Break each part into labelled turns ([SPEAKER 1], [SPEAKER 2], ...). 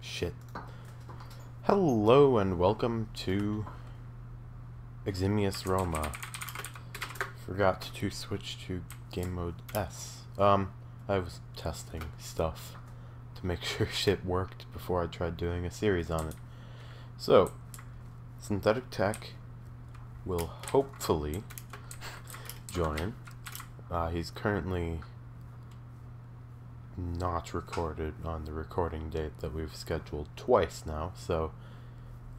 [SPEAKER 1] Shit. Hello and welcome to Eximius Roma. Forgot to switch to game mode S. I was testing stuff to make sure shit worked before I tried doing a series on it. So, Synthetic Tech will hopefully join. He's currently not recorded on the recording date that we've scheduled twice now, so,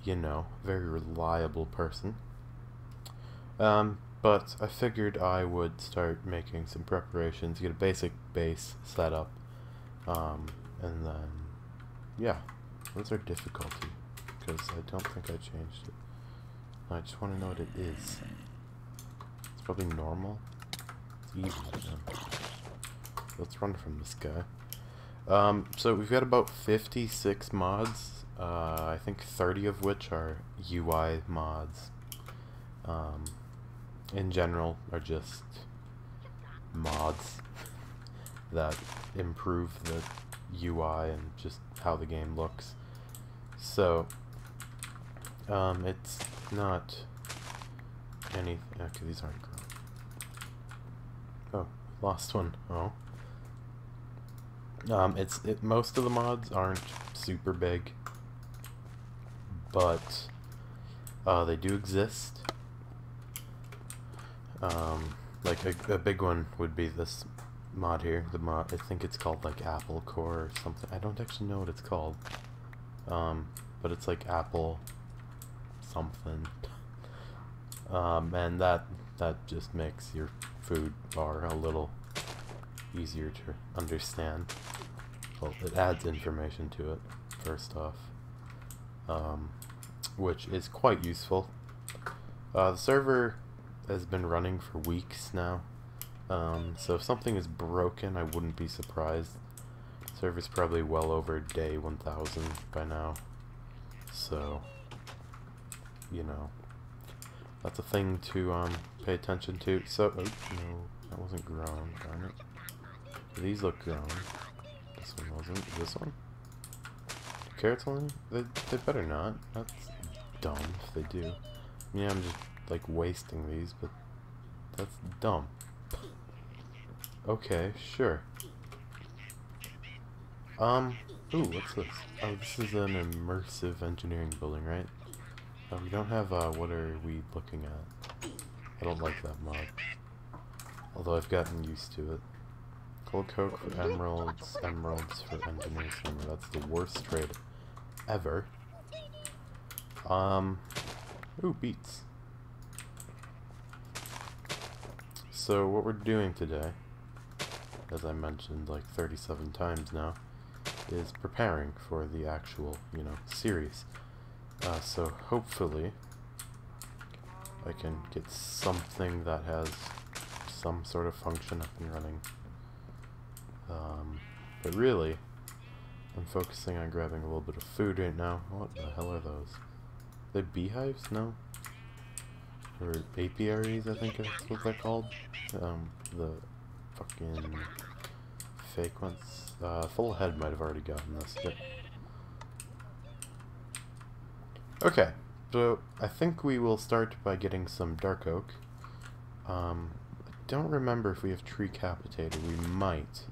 [SPEAKER 1] you know, very reliable person. But I figured I would start making some preparations, get a basic base set up, and then, yeah, what's our difficulty? Because I don't think I changed it. I just want to know what it is. It's probably normal. It's easy. Let's run from this guy. So we've got about 56 mods, I think 30 of which are UI mods. In general, are just mods that improve the UI and just how the game looks. So, it's not anything. Okay, these aren't grown. Oh, lost one. Oh. Most of the mods aren't super big, but they do exist. Like a big one would be this mod here. The mod, I think it's called like Apple Core or something. I don't actually know what it's called. But it's like Apple something. And that just makes your food bar a little easier to understand. Well, it adds information to it, first off, which is quite useful. The server has been running for weeks now, so if something is broken, I wouldn't be surprised. The server's probably well over day 1000 by now, so, you know, that's a thing to pay attention to. So, oh, no, that wasn't grown, darn it. These look grown. This one wasn't. This one? Carrots only? They better not. That's dumb if they do. Yeah, I'm just like wasting these, but that's dumb. Okay, sure. Ooh, what's this? Oh, this is an immersive engineering building, right? Oh, we don't have, what are we looking at? I don't like that mod. Although I've gotten used to it. Coal coke for emeralds, emeralds for engineers. That's the worst trade ever. Ooh, beets. So what we're doing today, as I mentioned like 37 times now, is preparing for the actual, you know, series. So hopefully I can get something that has some sort of function up and running. But really, I'm focusing on grabbing a little bit of food right now. What the hell are those? Are they beehives? No? Or apiaries, I think that's what they're called. The fucking fake ones. Full Head might have already gotten this. Yep. Okay, so I think we will start by getting some dark oak. I don't remember if we have tree capitator. We might.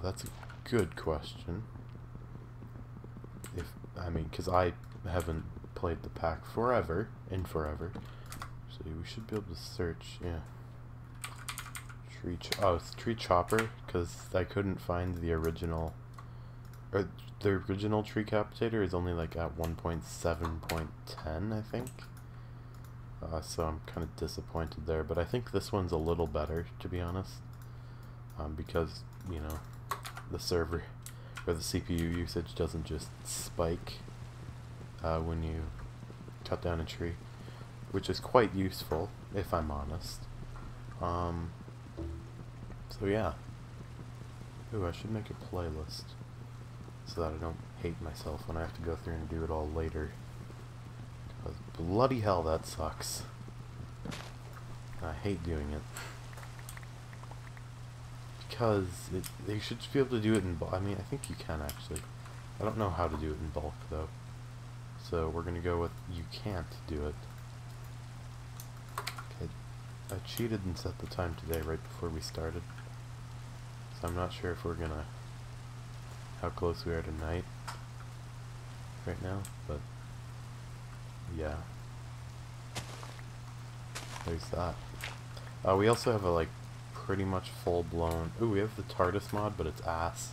[SPEAKER 1] That's a good question. I mean, because I haven't played the pack forever. So we should be able to search, yeah. It's tree chopper, because I couldn't find the original, or the original tree capitator is only like at 1.7.10, I think. So I'm kind of disappointed there, but I think this one's a little better, to be honest. Because, you know, the server, or the CPU usage doesn't just spike when you cut down a tree, which is quite useful, if I'm honest. So yeah. Ooh, I should make a playlist, so that I don't hate myself when I have to go through and do it all later. Because bloody hell, that sucks. I hate doing it. because they should be able to do it in bulk. I mean, I think you can actually. I don't know how to do it in bulk though. So we're gonna go with you can't do it. Okay, I cheated and set the time today right before we started. So I'm not sure if we're gonna, how close we are to night right now, but yeah. There's that. We also have a like pretty much full blown, ooh, we have the TARDIS mod, but it's ass.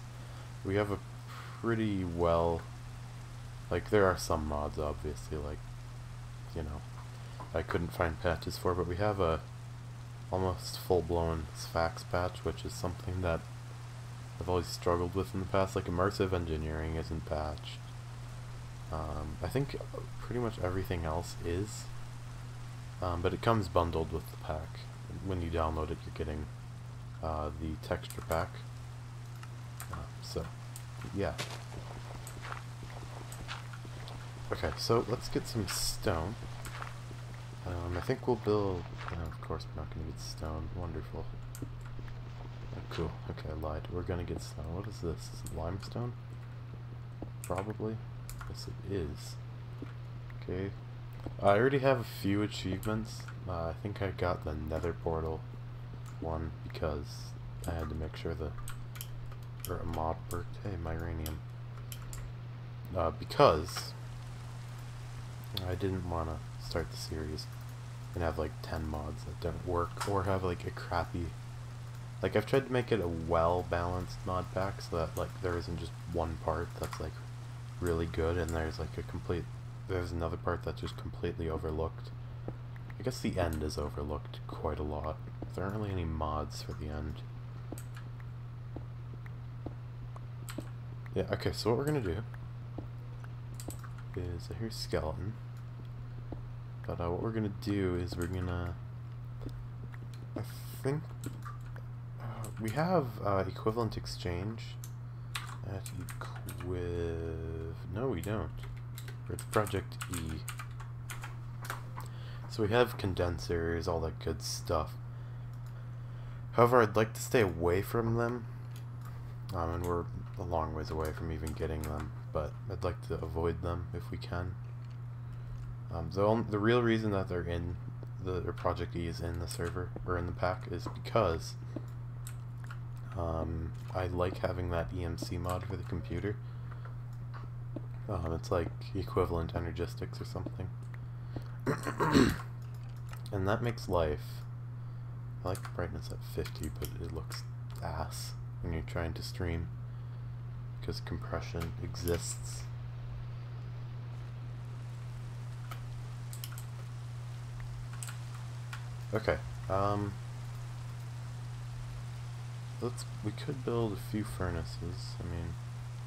[SPEAKER 1] We have a pretty well, like there are some mods obviously, like, you know, I couldn't find patches for, but we have a almost full blown Sphax patch, which is something that I've always struggled with in the past. Like immersive engineering isn't patched. I think pretty much everything else is, but it comes bundled with the pack. When you download it, you're getting the texture pack. So, yeah. Okay, so let's get some stone. I think we'll build... of course we're not going to get stone. Wonderful. Oh, cool. Okay, I lied. We're going to get stone. What is this? Is it limestone? Probably. Yes, it is. Okay. I already have a few achievements. I think I got the Nether Portal one because I had to make sure a mod worked. Hey, Myranium. Because I didn't want to start the series and have like 10 mods that don't work, or have like a crappy, like I've tried to make it a well-balanced mod pack so that like there isn't just one part that's like really good and there's like there's another part that's just completely overlooked. I guess the end is overlooked quite a lot. There aren't really any mods for the end. Yeah, okay, so what we're gonna do is, here's skeleton. But what we're gonna do is we're gonna, I think, we have equivalent exchange at no we don't. It's Project E. So we have condensers, all that good stuff. However, I'd like to stay away from them. And we're a long ways away from even getting them, but I'd like to avoid them if we can. The real reason that they're in the Project E is in the server, or in the pack, is because I like having that EMC mod for the computer. It's like equivalent energistics or something. And that makes life, I like brightness at 50, but it looks ass when you're trying to stream because compression exists. Okay, we could build a few furnaces. I mean,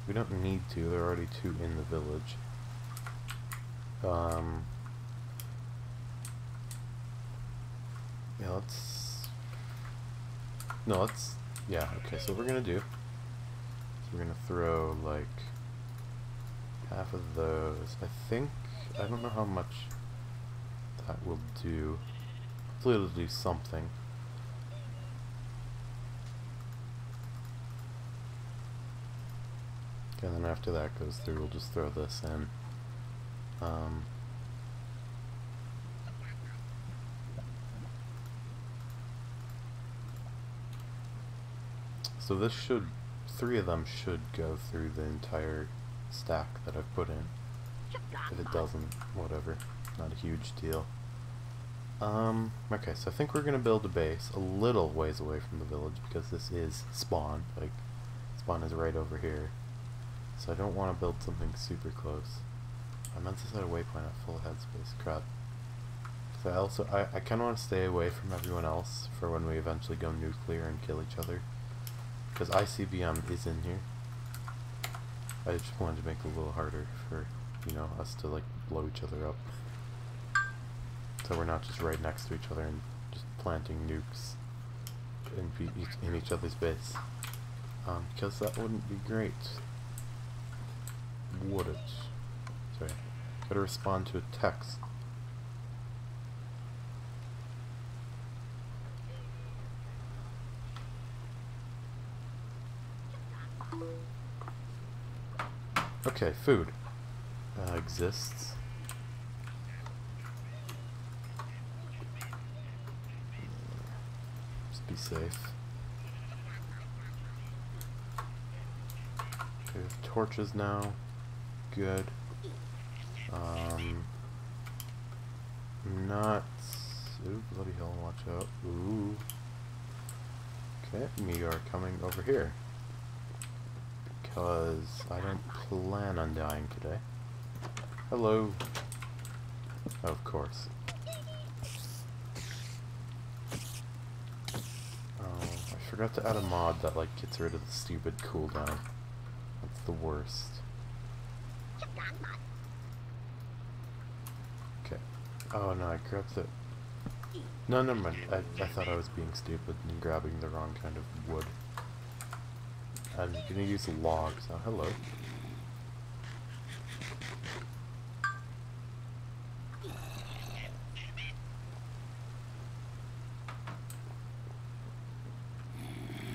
[SPEAKER 1] we don't need to, there are already 2 in the village. Yeah, okay, so what we're gonna do is we're gonna throw like half of those. I don't know how much that will do. Hopefully it'll do something. Okay, and then after that goes through, we'll just throw this in. So this should, 3 of them should go through the entire stack that I've put in. If it doesn't, whatever. Not a huge deal. Okay, so I think we're gonna build a base a little ways away from the village because this is spawn. Like, spawn is right over here. So I don't want to build something super close. I meant to set a waypoint at full headspace. Crap. So I kind of want to stay away from everyone else for when we eventually go nuclear and kill each other. Because ICBM is in here. I just wanted to make it a little harder for, you know, us to like blow each other up. So we're not just right next to each other and just planting nukes in each other's base. Because that wouldn't be great. Would it? Sorry. Gotta respond to a text. Okay, food exists. Just be safe. Okay, we have torches now. Good. Nuts. Ooh, bloody hell, watch out. Ooh. Okay, we are coming over here. Because I don't plan on dying today. Hello. Of course. Oh, I forgot to add a mod that like gets rid of the stupid cooldown. That's the worst. Okay. Oh no, I grabbed the... No, never mind. I thought I was being stupid and grabbing the wrong kind of wood. I'm gonna use logs. Oh, hello.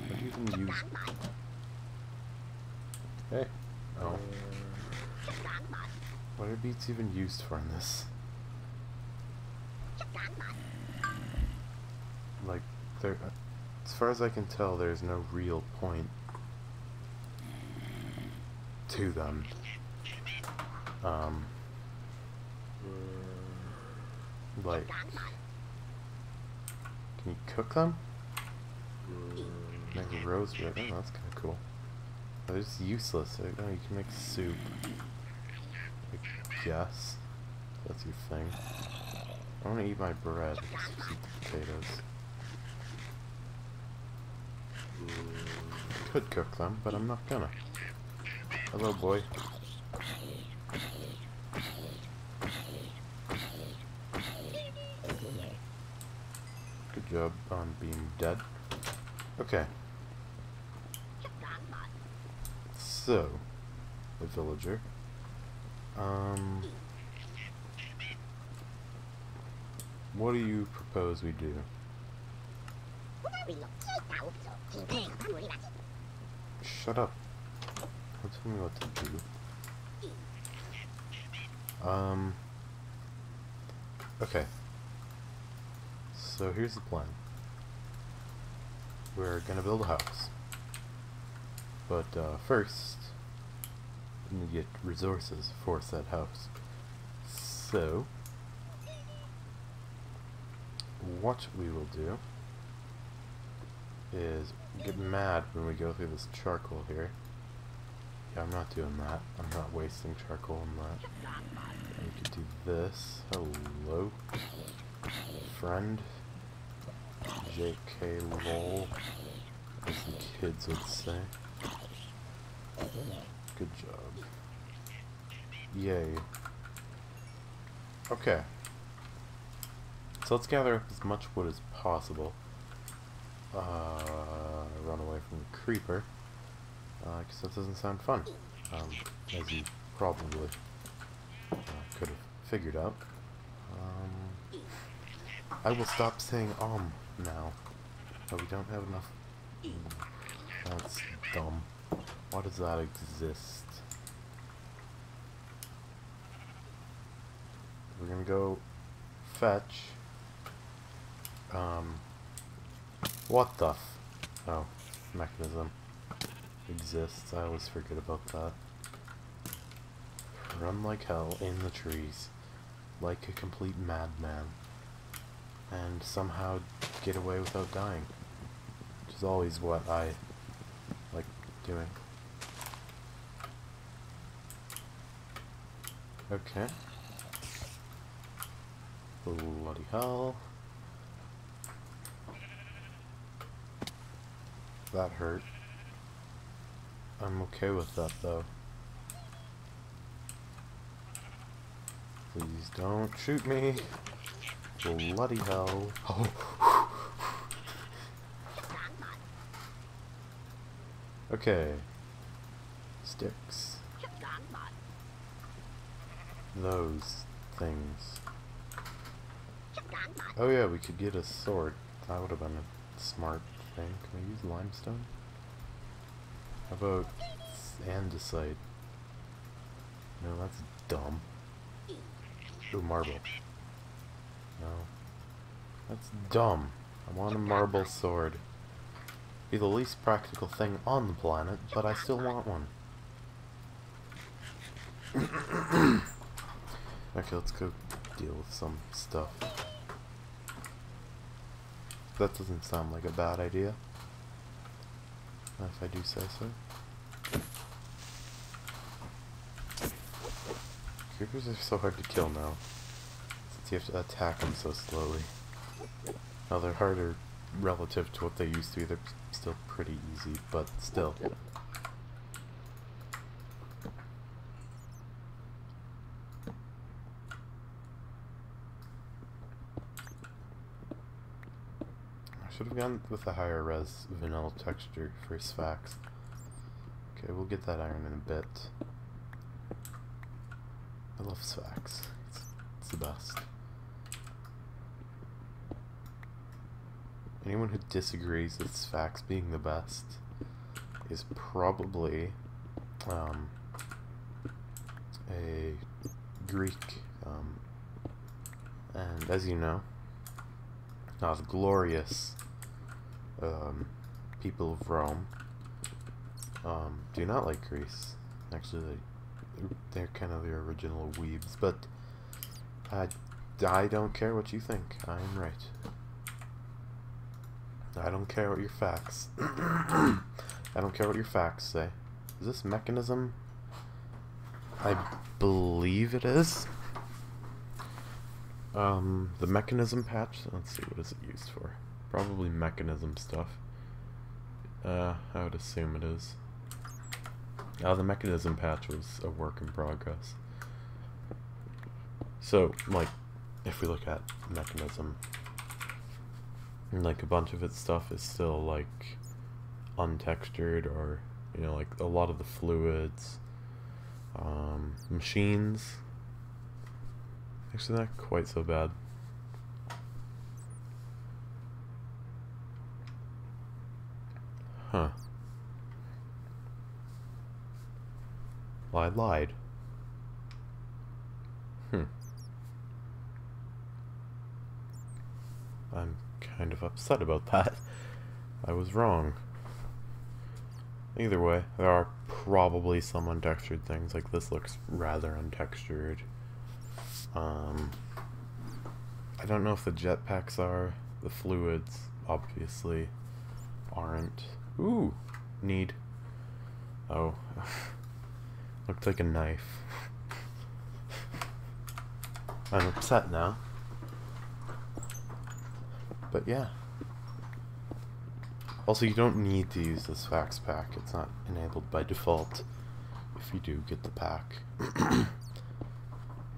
[SPEAKER 1] What do you even use? Hey. Oh. What are beets even used for in this? Like, there, as far as I can tell, there's no real point to them. Like, can you cook them? Make rose bread. Oh, that's kind of cool. They're just useless. Oh, you can make soup. I guess that's your thing. I want to eat my bread. Just eat the potatoes. Could cook them, but I'm not gonna. Hello, boy. Good job on being dead. Okay. So, a villager. What do you propose we do? Shut up. Don't tell me what to do. Okay. So here's the plan. We're gonna build a house. But first, we need to get resources for said house. So, what we will do is get mad when we go through this charcoal here. Yeah, I'm not doing that. I'm not wasting charcoal on that. We could do this. Hello, friend. JK lol, as the kids would say. Good job. Yay. Okay. So let's gather up as much wood as possible. Run away from the creeper. Because that doesn't sound fun. As you probably could have figured out. I will stop saying now. But we don't have enough. That's dumb. Why does that exist? We're gonna go fetch. What the oh, mechanism exists. I always forget about that. Run like hell in the trees, like a complete madman, and somehow get away without dying, which is always what I like doing. Okay. Bloody hell. That hurt. I'm okay with that though. Please don't shoot me. Bloody hell. Oh. Okay. Sticks. Those things. Oh yeah, we could get a sword. That would have been a smart thing. Can I use limestone? How about andesite? No, that's dumb. Ooh, marble. No. That's dumb. I want a marble sword. Be the least practical thing on the planet, but I still want one. Okay, let's go deal with some stuff. That doesn't sound like a bad idea, if I do say so. Creepers are so hard to kill now, since you have to attack them so slowly. Now they're harder relative to what they used to be. They're still pretty easy, but still. I should have gone with a higher res vanilla texture for Sphax. Okay, we'll get that iron in a bit. I love Sphax. It's the best. Anyone who disagrees with Sphax being the best is probably a Greek, and as you know, the glorious people of Rome do not like Greece. Actually, they're kind of the original weebs, but I don't care what you think. I'm right. I don't care what your facts. I don't care what your facts say. Is this mechanism? I believe it is. The mechanism patch. Let's see, what is it used for? Probably mechanism stuff. I would assume it is. The mechanism patch was a work in progress. So, like, if we look at mechanism, like a bunch of its stuff is still like untextured, or you know, like a lot of the fluids, machines. Actually, not quite so bad. Huh. Well, I lied. I'm kind of upset about that. I was wrong. Either way, there are probably some untextured things. Like this looks rather untextured. I don't know if the jetpacks are. The fluids obviously aren't. Ooh, need. Oh, looked like a knife. I'm upset now. But yeah. Also, you don't need to use this fax pack. It's not enabled by default if you do get the pack.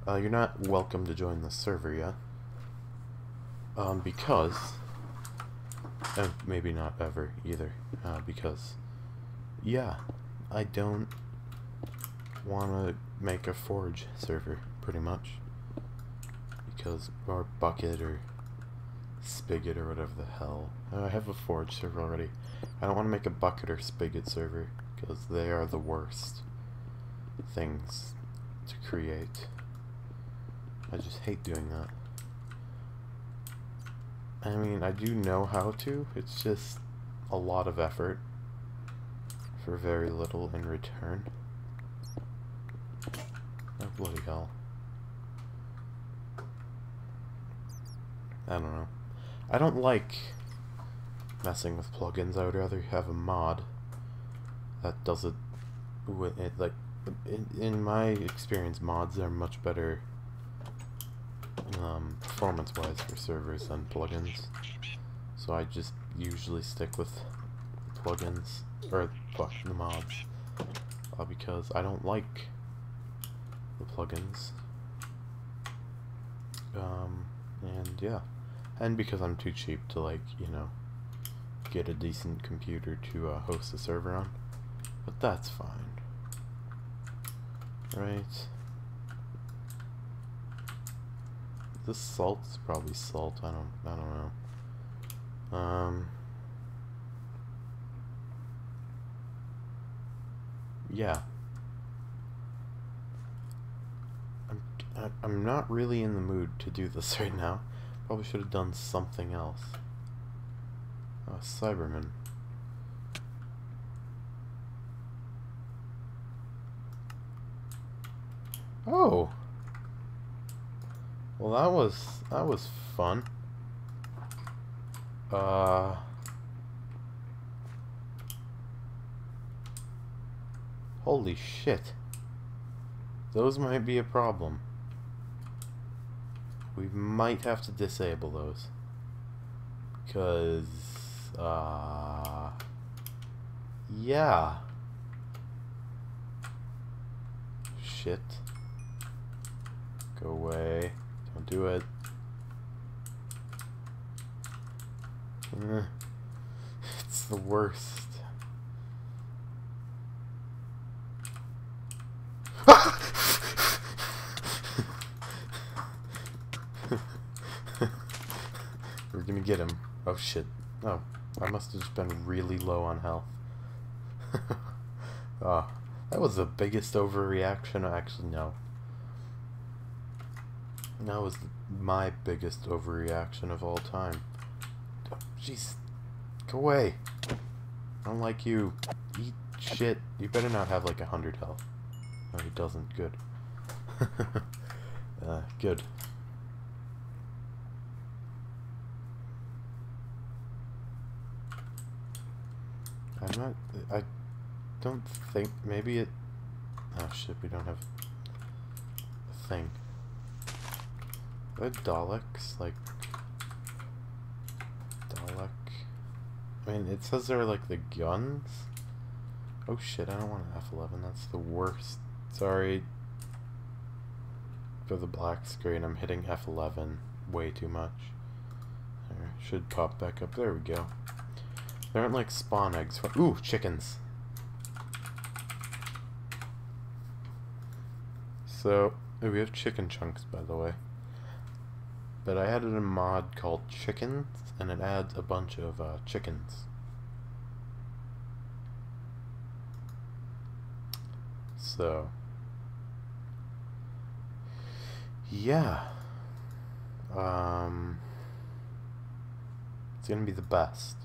[SPEAKER 1] You're not welcome to join the server yet. Because... and maybe not ever either. Because... yeah, I don't want to make a forge server, pretty much. Because... or bucket, or... spigot, or whatever the hell. I have a forge server already. I don't want to make a bucket or spigot server, because they are the worst things to create. I just hate doing that. I mean, I do know how to, it's just a lot of effort for very little in return. Oh, bloody hell. I don't know. I don't like messing with plugins. I would rather have a mod that does it with it. Like, in my experience, mods are much better performance-wise for servers than plugins. So I just usually stick with plugins, or fuck, the mods, because I don't like the plugins. And yeah. And because I'm too cheap to, like, you know, get a decent computer to host a server on. But that's fine. Right. This salt is probably salt. I don't know. Yeah. I'm not really in the mood to do this right now. Probably should have done something else. Oh, Cyberman. Oh. Well, that was fun. Holy shit. Those might be a problem. We might have to disable those. Because, yeah. Shit. Go away. Don't do it. It's the worst. We're gonna get him. Oh shit. Oh, I must have just been really low on health. Oh, that was the biggest overreaction. Actually, no. That was my biggest overreaction of all time. Oh, jeez. Go away. I don't like you. Eat shit. You better not have like 100 health. No, he doesn't. Good. Good. I don't think, maybe it, oh shit, we don't have a thing. Are there Daleks, like, Dalek, I mean, it says they're like the guns? Oh shit, I don't want an F11, that's the worst. Sorry for the black screen, I'm hitting F11 way too much. There, should pop back up, there we go. There aren't like spawn eggs. Ooh, chickens. So, we have chicken chunks, by the way. But I added a mod called Chickens, and it adds a bunch of chickens. So, yeah. It's gonna be the best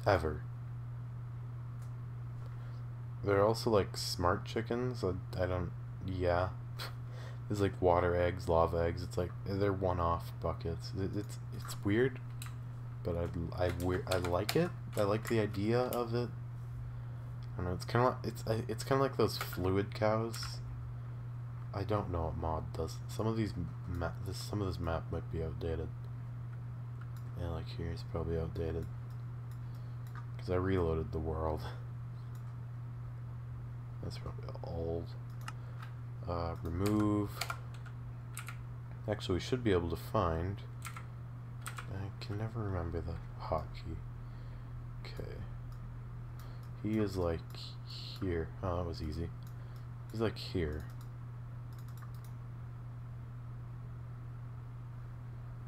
[SPEAKER 1] ever. They're also like smart chickens. I don't. Yeah, there's like water eggs, lava eggs. It's like they're one-off buckets. It's weird, but I like it. I like the idea of it. I don't know. It's kind of like it's kind of like those fluid cows. I don't know what mod does. Some of this map might be outdated. Yeah, like here's probably outdated. Because I reloaded the world. That's probably old. Remove. Actually, we should be able to find. I can never remember the hotkey. Okay. He is like here. Oh, that was easy. He's like here.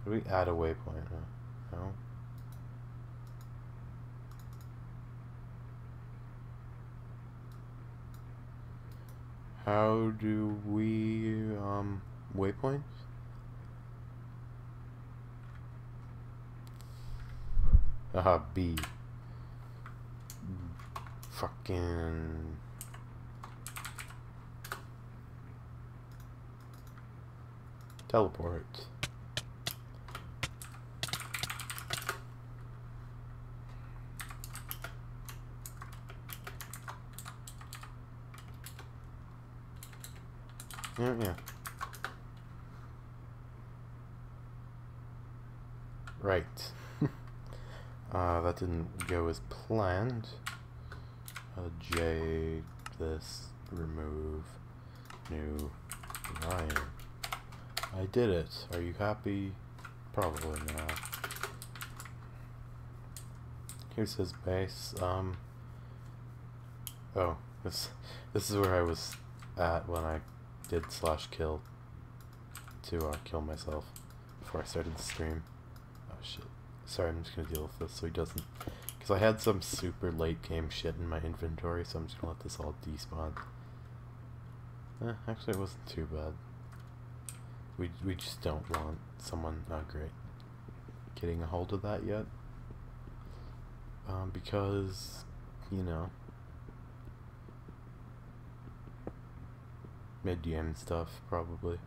[SPEAKER 1] Do we add a waypoint? No. How do we, waypoints? Aha, B. Fucking... Teleport. Yeah. Right. That didn't go as planned. J, this, remove, new, Ryan. I did it. Are you happy? Probably not. Here's his base. Oh, this is where I was at when I did /kill to kill myself before I started the stream. Oh shit. Sorry, I'm just gonna deal with this so he doesn't, because I had some super late game shit in my inventory, so I'm just gonna let this all despawn. Actually it wasn't too bad. we just don't want someone, oh great, getting a hold of that yet. Because, you know, mid-game stuff, probably.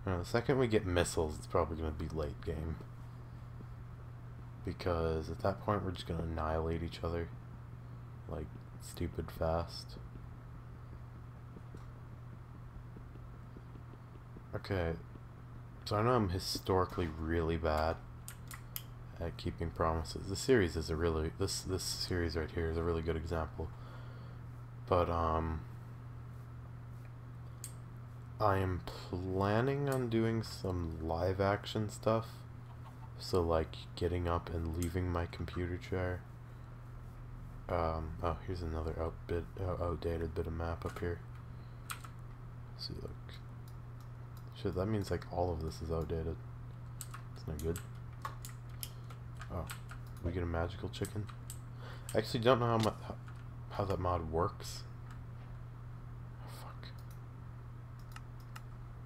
[SPEAKER 1] The second we get missiles, it's probably going to be late game. Because at that point, we're just going to annihilate each other. Like, stupid fast. Okay. So I know I'm historically really bad at keeping promises. This series is a really... This series right here is a really good example. But, I am planning on doing some live action stuff. So like getting up and leaving my computer chair. Oh, here's another outdated bit of map up here. Let's see, look. Shit, that means like all of this is outdated. It's not good. Oh, we get a magical chicken. I actually don't know how that mod works.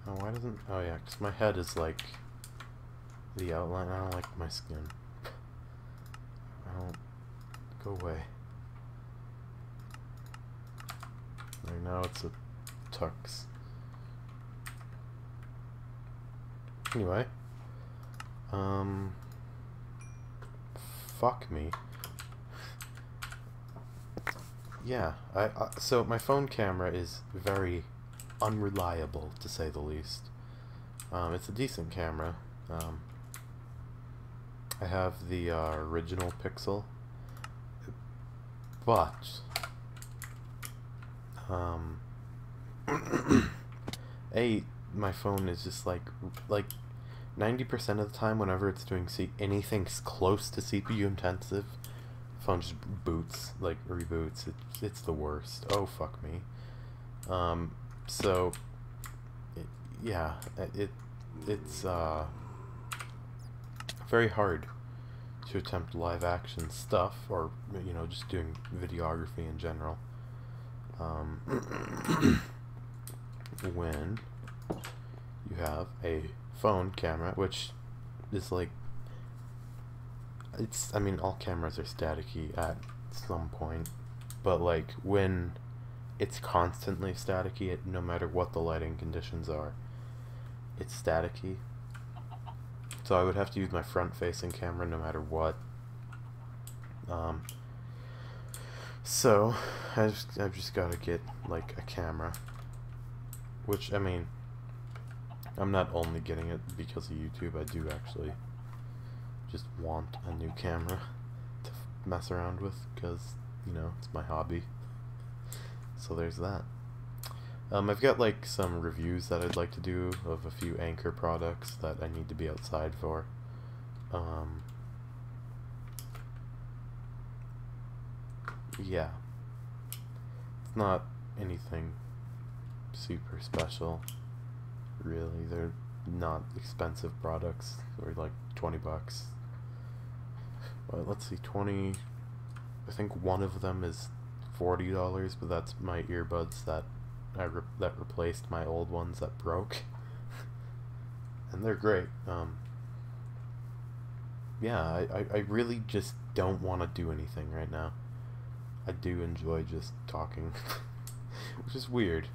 [SPEAKER 1] Oh, why doesn't... Oh, yeah, because my head is, like, the outline. I don't like my skin. I don't... Go away. Right now it's a tux. Anyway. Fuck me. Yeah, so my phone camera is very... unreliable, to say the least. It's a decent camera. I have the original Pixel, but my phone is just like 90% of the time, whenever it's doing anything close to CPU intensive, phone just boots, like reboots. It's the worst. Oh fuck me. So, yeah, it's very hard to attempt live action stuff, or, you know, just doing videography in general, when you have a phone camera, which is like, I mean, all cameras are staticky at some point, but like, when it's constantly staticky, no matter what the lighting conditions are. It's staticky. So I would have to use my front-facing camera no matter what. So I've just got to get like a camera. Which, I mean, I'm not only getting it because of YouTube. I do actually just want a new camera to mess around with, because, you know, it's my hobby. So there's that. I've got like some reviews that I'd like to do of a few Anchor products that I need to be outside for. Yeah. It's not anything super special, really. They're not expensive products. They're like 20 bucks. Well, let's see, 20... I think one of them is $40, but that's my earbuds that that replaced my old ones that broke. And they're great. Yeah, I really just don't want to do anything right now. I do enjoy just talking, which is weird.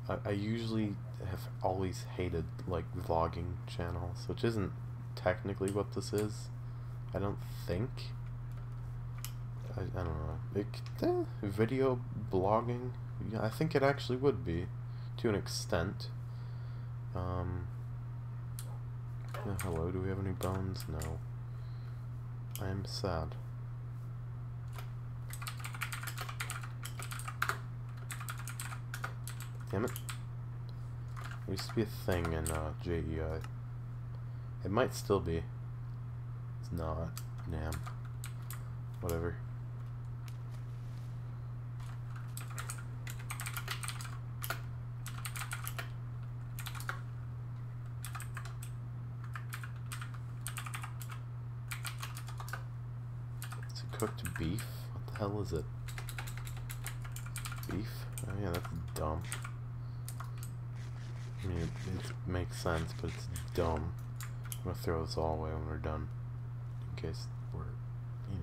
[SPEAKER 1] I usually have always hated like vlogging channels, which isn't technically what this is. I don't think. I don't know. Video blogging? Yeah, I think it actually would be, to an extent. Hello, do we have any bones? No. I am sad. Damn it. There used to be a thing in JEI. It might still be. It's not. Damn. Whatever. Is it cooked beef? What the hell is it? Beef? Oh yeah, that's dumb. I mean, it makes sense, but it's dumb. I'm gonna throw this all away when we're done, in case we're, you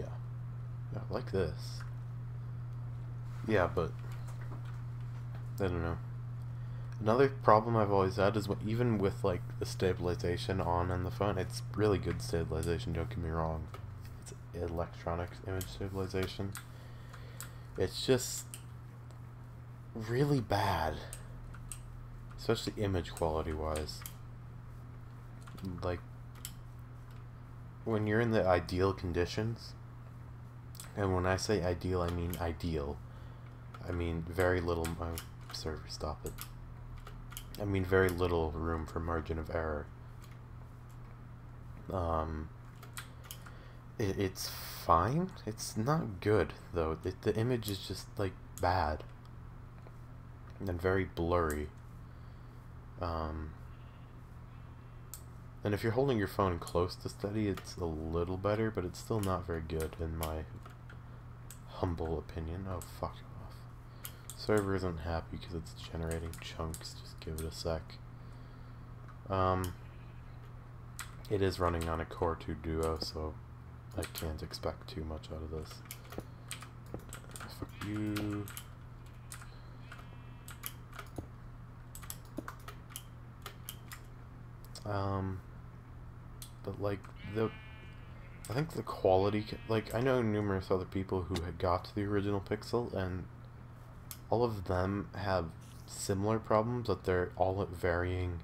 [SPEAKER 1] know, yeah, like this. Yeah, but I don't know. Another problem I've always had is even with like the stabilization on the phone, it's really good stabilization, don't get me wrong. It's electronic image stabilization. It's just really bad, especially image quality wise. Like when you're in the ideal conditions, and when I say ideal, I mean ideal. I mean very little. Oh, server, stop it. I mean very little room for margin of error. It's fine. It's not good though. The image is just like bad and very blurry. And if you're holding your phone close to steady, it's a little better, but it's still not very good in my humble opinion. Oh, fuck off. Server isn't happy because it's generating chunks. Just give it a sec. It is running on a Core 2 Duo, so I can't expect too much out of this. Fuck you. But like I think the quality, like I know numerous other people who had got the original Pixel, and all of them have similar problems, but they're all at varying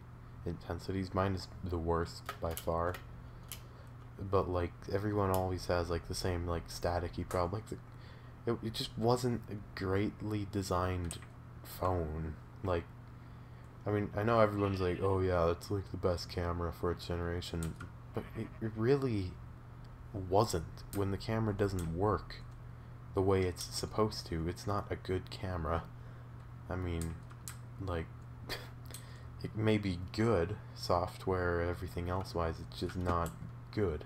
[SPEAKER 1] intensities. Mine is the worst by far, but like everyone always has like the same like staticky problem. Like it just wasn't a greatly designed phone. Like, I mean, I know everyone's like, oh yeah, that's like the best camera for its generation, but it really wasn't. When the camera doesn't work the way it's supposed to, it's not a good camera. I mean, like, it may be good software, everything else wise, it's just not good.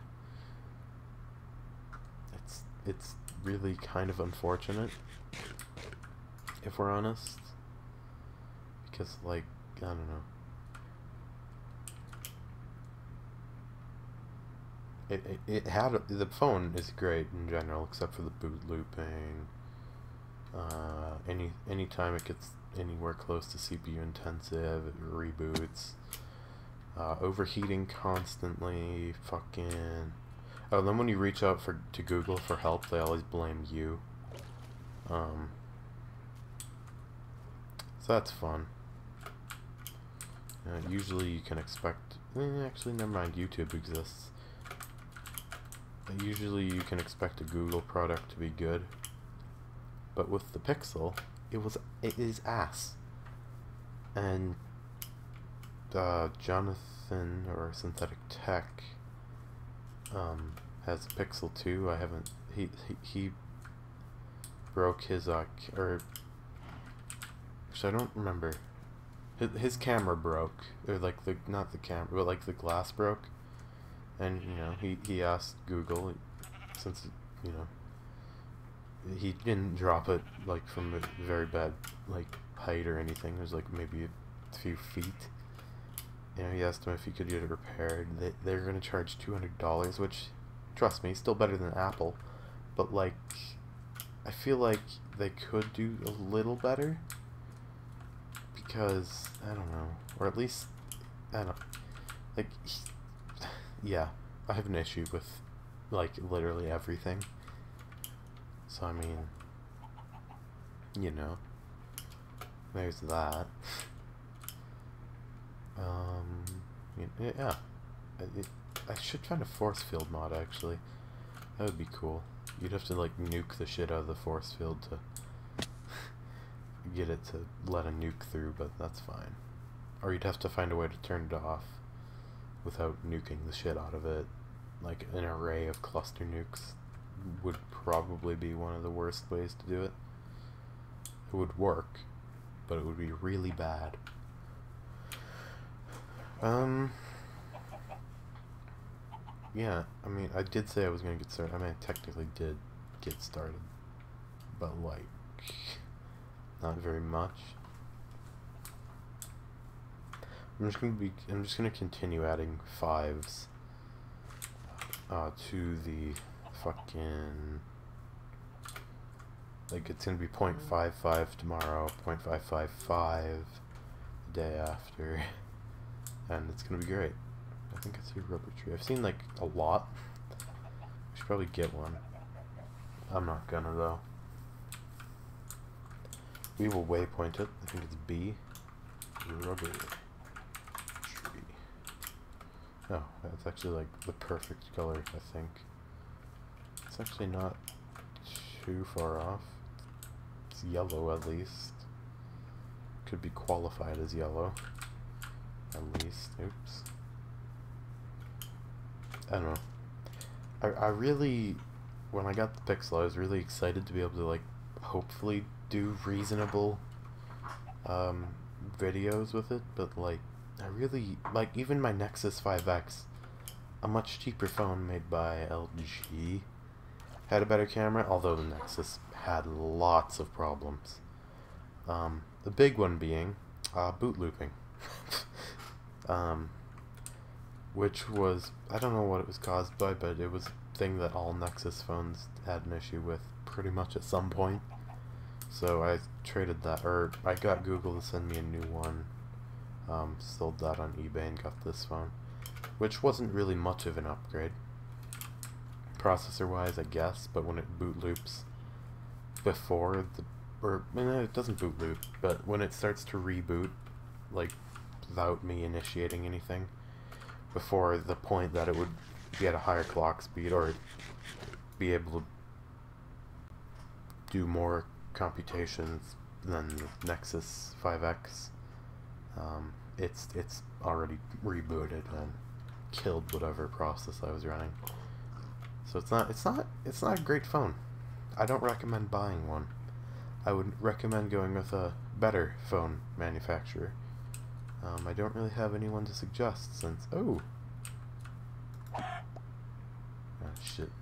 [SPEAKER 1] It's really kind of unfortunate, if we're honest, because like, I don't know. It had the phone is great in general, except for the boot looping. Anytime it gets anywhere close to CPU intensive, it reboots. Overheating constantly. Fucking. Oh, then when you reach out to Google for help, they always blame you. So that's fun. Usually you can expect. Actually, never mind. YouTube exists. Usually you can expect a Google product to be good, but with the Pixel, it is ass. And Jonathan or Synthetic Tech has a Pixel 2. I haven't. He broke his or actually I don't remember. His camera broke, or like not the camera, but like the glass broke. And, you know, he asked Google, since, you know, he didn't drop it, like, from a very bad, like, height or anything. It was, like, maybe a few feet. You know, he asked him if he could get it repaired. They're going to charge $200, which, trust me, still better than Apple. But, like, I feel like they could do a little better. Because, I don't know, or at least, I don't, like, yeah, I have an issue with, like, literally everything. So, I mean, you know, there's that. Yeah, I should find a force field mod, actually. That would be cool. You'd have to, like, nuke the shit out of the force field to get it to let a nuke through, but that's fine. Or you'd have to find a way to turn it off without nuking the shit out of it. Like an array of cluster nukes would probably be one of the worst ways to do it. It would work, but it would be really bad. Yeah, I mean, I did say I was gonna get started. I mean, I technically did get started, but like, not very much. I'm just gonna continue adding 5s to the fucking, like, it's gonna be 0.55 tomorrow, 0.555 the day after, and it's gonna be great. I think it's a rubber tree. I've seen like a lot. I should probably get one. I'm not gonna though. We will waypoint it. I think it's B. Rubber tree. Oh, that's actually like the perfect color, I think. It's actually not too far off. It's yellow at least. Could be qualified as yellow. At least. Oops. I don't know. I really, when I got the Pixel, I was really excited to be able to, like, hopefully do reasonable videos with it, but, like, I really, like, even my Nexus 5X, a much cheaper phone made by LG, had a better camera, although the Nexus had lots of problems. The big one being boot looping. Which was, I don't know what it was caused by, but it was a thing that all Nexus phones had an issue with pretty much at some point. So I traded that, or I got Google to send me a new one, sold that on eBay and got this phone, which wasn't really much of an upgrade, processor wise I guess, but when it boot loops before the, or it doesn't boot loop, but when it starts to reboot, like without me initiating anything, before the point that it would be at a higher clock speed or be able to do more computations than the Nexus 5X, it's already rebooted and killed whatever process I was running. So it's not a great phone. I don't recommend buying one. I would recommend going with a better phone manufacturer. I don't really have anyone to suggest since... Oh! Ah, shit.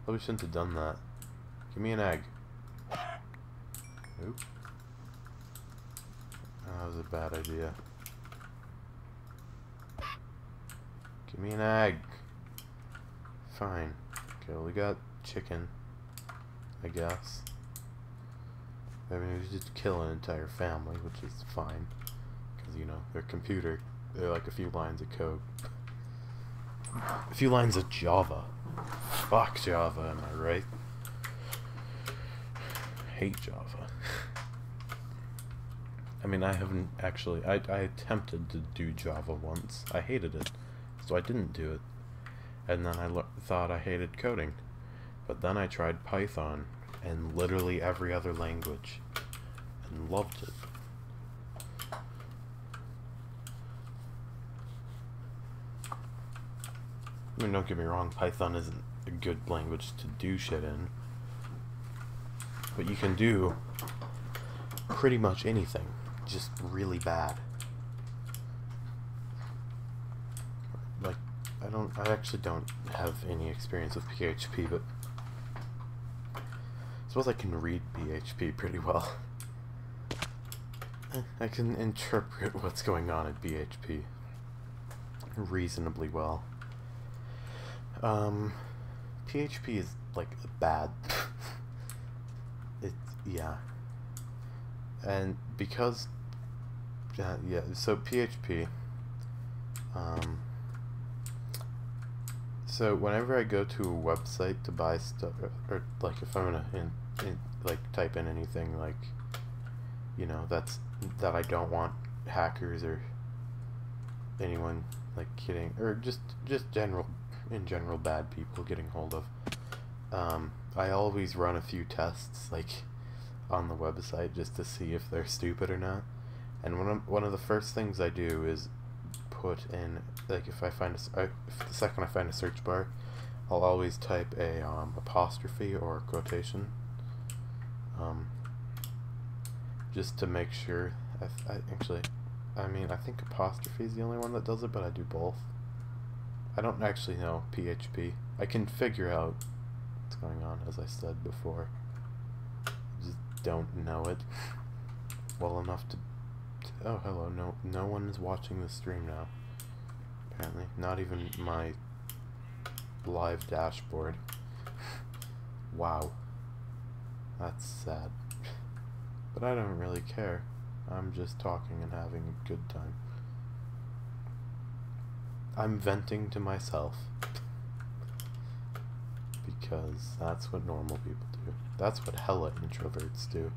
[SPEAKER 1] Probably shouldn't have done that. Give me an egg. Oop. That was a bad idea. Give me an egg. Fine. Okay, well, we got chicken, I guess. I mean, we just kill an entire family, which is fine. Because, you know, their computer, they're like a few lines of code. A few lines of Java. Fuck Java, am I right? Hate Java. I mean, I haven't actually... I attempted to do Java once. I hated it, so I didn't do it. And then I thought I hated coding. But then I tried Python and literally every other language and loved it. I mean, don't get me wrong, Python isn't a good language to do shit in. But you can do pretty much anything, just really bad. Like, I actually don't have any experience with PHP, but I suppose I can read PHP pretty well. I can interpret what's going on in PHP reasonably well. PHP is, like, bad. Yeah. And because, yeah, so PHP, so whenever I go to a website to buy stuff, or like if I'm gonna like type in anything, like, you know, that I don't want hackers or anyone like kidding, or just in general bad people getting hold of, I always run a few tests, like, on the website just to see if they're stupid or not. And one of the first things I do is put in, like, if the second I find a search bar, I'll always type a apostrophe or quotation, just to make sure. I mean, I think apostrophe is the only one that does it, but I do both. I don't actually know PHP. I can figure out what's going on, as I said before. I just don't know it well enough to Oh, hello. No one is watching the stream now. Apparently. Not even my live dashboard. Wow. That's sad. But I don't really care. I'm just talking and having a good time. I'm venting to myself. Because that's what normal people do. That's what hella introverts do.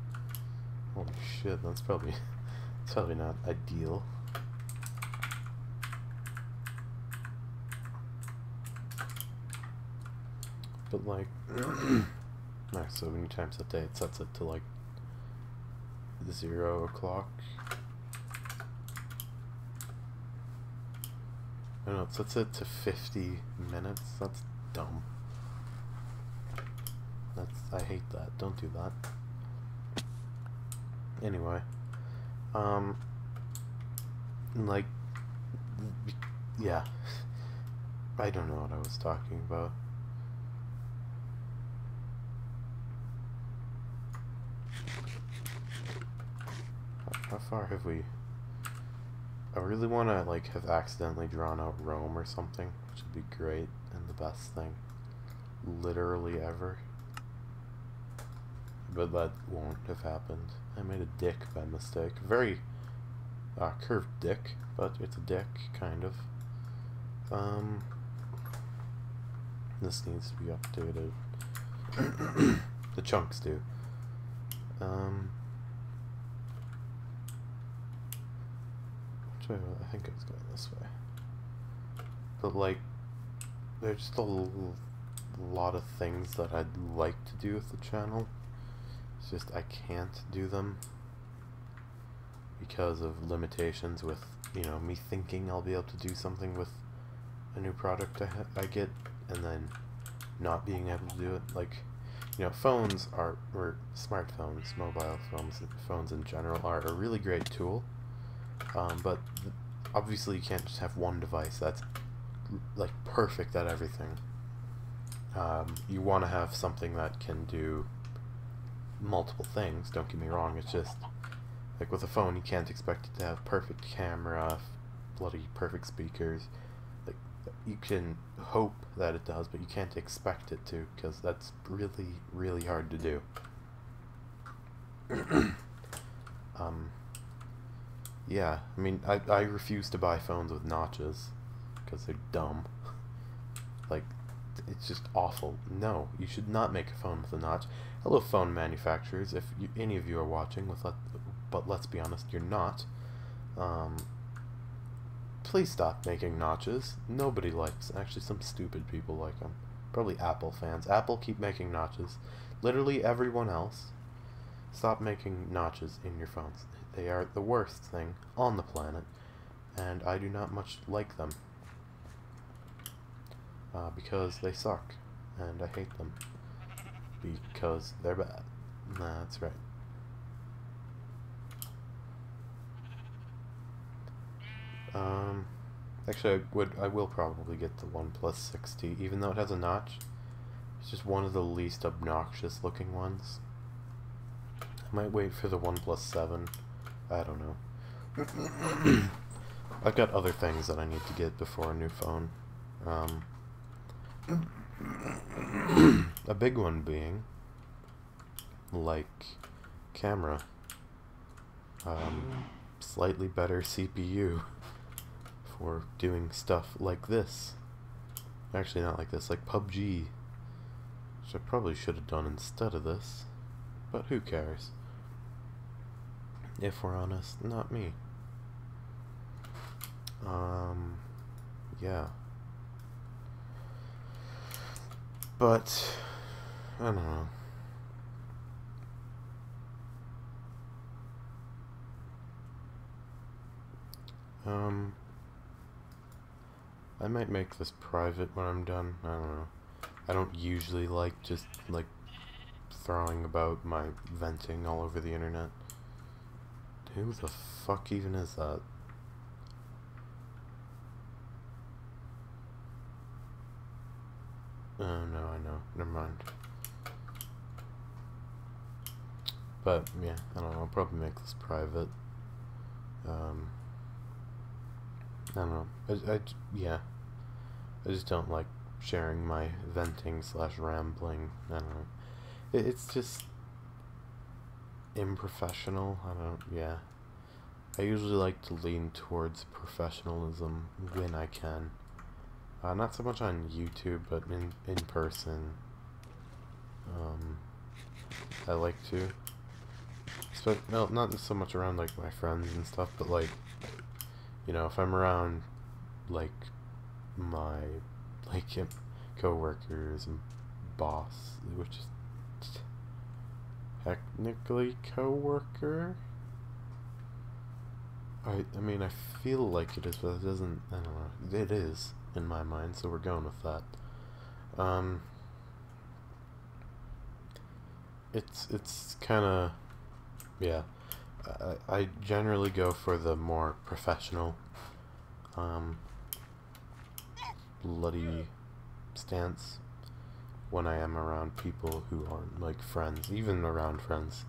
[SPEAKER 1] Holy shit, that's probably not ideal. But like, alright, so many times a day it sets it to like 0 o'clock. I don't know, it sets it to 50 minutes. That's dumb. I hate that. Don't do that. Anyway, like, yeah, I don't know what I was talking about. How far have we? I really want to like have accidentally drawn out Rome or something, which would be great and the best thing, literally ever. But that won't have happened. I made a dick by mistake. Very curved dick, but it's a dick, kind of. This needs to be updated. The chunks do. I think I was going this way. But like, there's just a lot of things that I'd like to do with the channel. It's just I can't do them because of limitations with, you know, me thinking I'll be able to do something with a new product I get, and then not being able to do it. Like, you know, phones or smartphones, mobile phones in general are a really great tool, but obviously you can't just have one device that's like perfect at everything. You want to have something that can do multiple things, don't get me wrong. It's just like with a phone you can't expect it to have perfect camera, bloody perfect speakers. Like, you can hope that it does, but you can't expect it to, because that's really hard to do. Yeah, I mean, I refuse to buy phones with notches because they're dumb. Like, it's just awful. No, you should not make a phone with a notch. Hello, phone manufacturers, if any of you are watching, but let's be honest, you're not. Please stop making notches. Nobody likes, actually some stupid people like them. Probably Apple fans. Apple, keep making notches. Literally everyone else, stop making notches in your phones. They are the worst thing on the planet, and I do not much like them. Because they suck, and I hate them. Because they're bad. Nah, that's right. Actually, I will probably get the OnePlus 6T, even though it has a notch. It's just one of the least obnoxious looking ones. I might wait for the OnePlus 7. I don't know. I've got other things that I need to get before a new phone. A big one being, like, camera. Slightly better CPU for doing stuff like this. Actually, not like this, like PUBG. Which I probably should have done instead of this. But who cares? If we're honest, not me. Yeah. But, I don't know. I might make this private when I'm done. I don't know. I don't usually like just, like, throwing about my venting all over the internet. Who the fuck even is that? Oh, no, I know. Never mind. But, yeah, I don't know. I'll probably make this private. I don't know. Yeah. I just don't like sharing my venting / rambling. I don't know. It's just improfessional. I don't. Yeah. I usually like to lean towards professionalism when I can. Not so much on YouTube, but in person. I like to. No, not so much around like my friends and stuff, but like, you know, if I'm around like my co-workers and boss, which is technically co-worker. I mean, I feel like it is, but it doesn't. I don't know. It is in my mind, so we're going with that. It's kind of, yeah. I generally go for the more professional, bloody stance when I am around people who aren't like friends. Even around friends,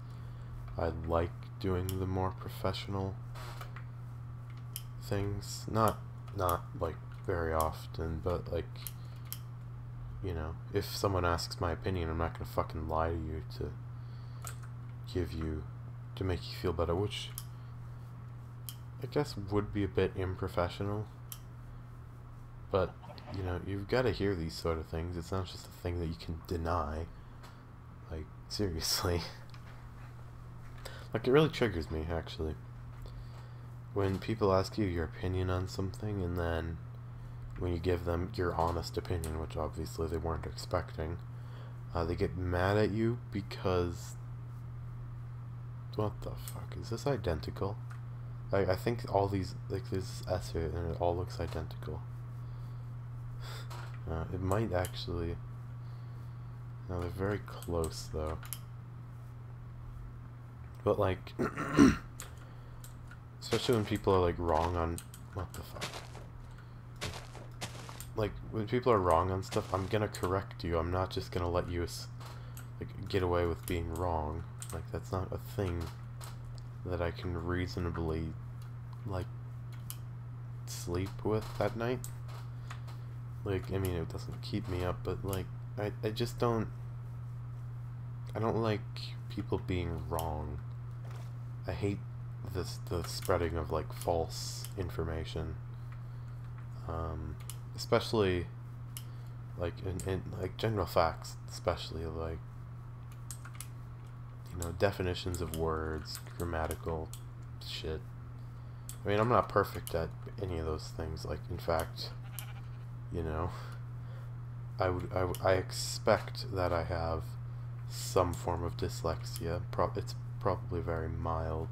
[SPEAKER 1] I like doing the more professional things. Not like very often, but like, you know, if someone asks my opinion, I'm not gonna fucking lie to you to make you feel better, which I guess would be a bit unprofessional. But, you know, you've got to hear these sort of things. It's not just a thing that you can deny. Like, seriously. Like, it really triggers me, actually. When people ask you your opinion on something, and then when you give them your honest opinion, which obviously they weren't expecting, they get mad at you because... What the fuck? Is this identical? I think all these... Like, there's this essay, and it all looks identical. It might actually... No, they're very close, though. But, like... Especially when people are, like, wrong on... What the fuck? Like, when people are wrong on stuff, I'm gonna correct you. I'm not just gonna let you, like, get away with being wrong. Like, that's not a thing that I can reasonably, like, sleep with at night. Like, I mean, it doesn't keep me up, but, like, I just don't... I don't like people being wrong. I hate the spreading of, like, false information. Especially, like, in like, general facts, especially, like, you know, definitions of words, grammatical shit. I mean, I'm not perfect at any of those things. Like, in fact, you know, I expect that I have some form of dyslexia. It's probably very mild,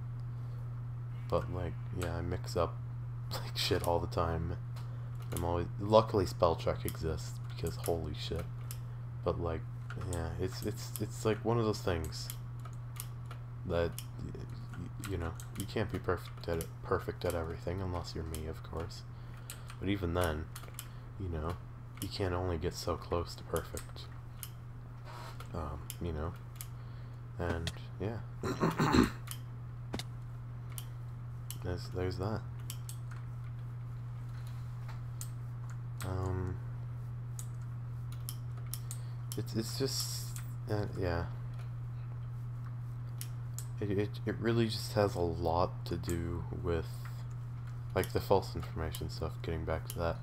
[SPEAKER 1] but, like, yeah, I mix up, like, shit all the time. I'm always... Luckily, spell check exists, because holy shit. But, like, yeah, it's like one of those things that, you know, you can't be perfect at everything, unless you're me, of course. But even then, you know, you can only get so close to perfect. You know, and, yeah. There's that. It's just, yeah. It really just has a lot to do with, like, the false information stuff, getting back to that.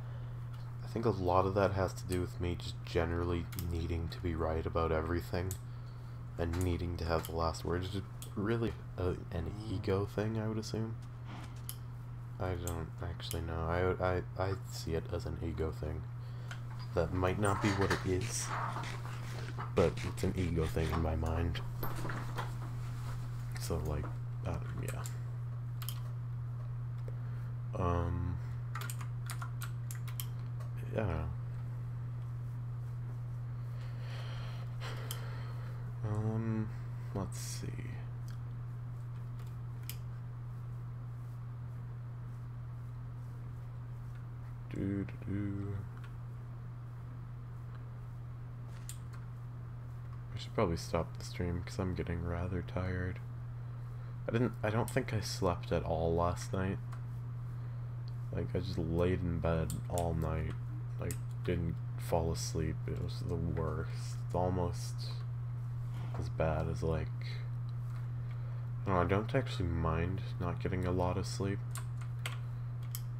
[SPEAKER 1] I think a lot of that has to do with me just generally needing to be right about everything, and needing to have the last word. It's just really an ego thing, I would assume. I don't actually know. I see it as an ego thing. That might not be what it is, but it's an ego thing in my mind. So, like, yeah. Yeah. Let's see. I should probably stop the stream because I'm getting rather tired. I don't think I slept at all last night. Like, I just laid in bed all night. Like, didn't fall asleep. It was the worst. Almost as bad as, like... No, I don't actually mind not getting a lot of sleep.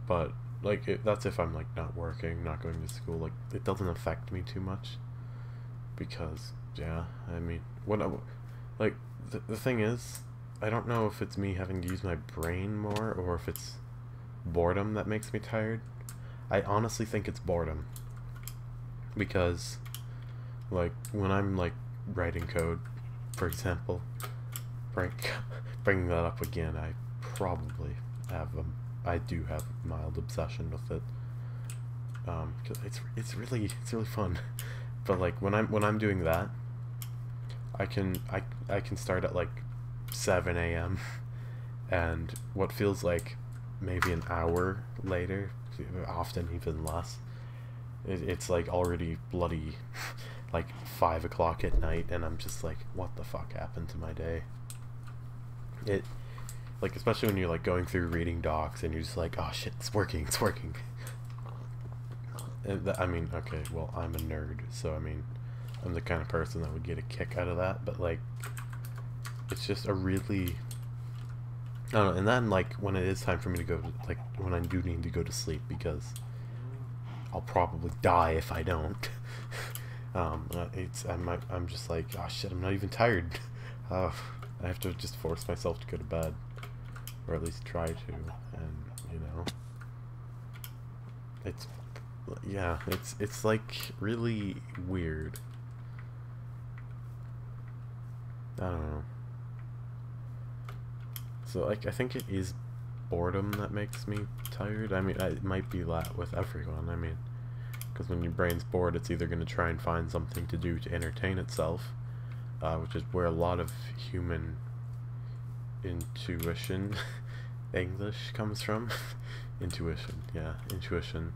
[SPEAKER 1] But, like, that's if I'm, like, not working, not going to school. Like, it doesn't affect me too much. Because, yeah, I mean... Like, the thing is, I don't know if it's me having to use my brain more, or if it's boredom that makes me tired. I honestly think it's boredom. Because, like, when I'm, like, writing code, for example, bringing that up again, I probably have I do have a mild obsession with it. 'Cause it's really fun. But like when I'm doing that, I can start at like 7 a.m. and what feels like maybe an hour later, often even less, it's like already bloody like 5 o'clock at night, and I'm just like, what the fuck happened to my day? It, like, especially when you're like going through reading docs and you're just like, oh shit, it's working. And I mean, okay, well, I'm a nerd, so I mean, I'm the kind of person that would get a kick out of that, but like, it's just a really, I don't know. And then like when it is time for me to go to, like, when I do need to go to sleep, because I'll probably die if I don't. I'm just like, oh shit, I'm not even tired. I have to just force myself to go to bed, or at least try to, and you know, it's like really weird. I don't know. So like, I think it is boredom that makes me tired. I mean, it might be that with everyone. I mean, because when your brain's bored, it's either going to try and find something to do to entertain itself, which is where a lot of human intuition English comes from. Intuition, yeah, intuition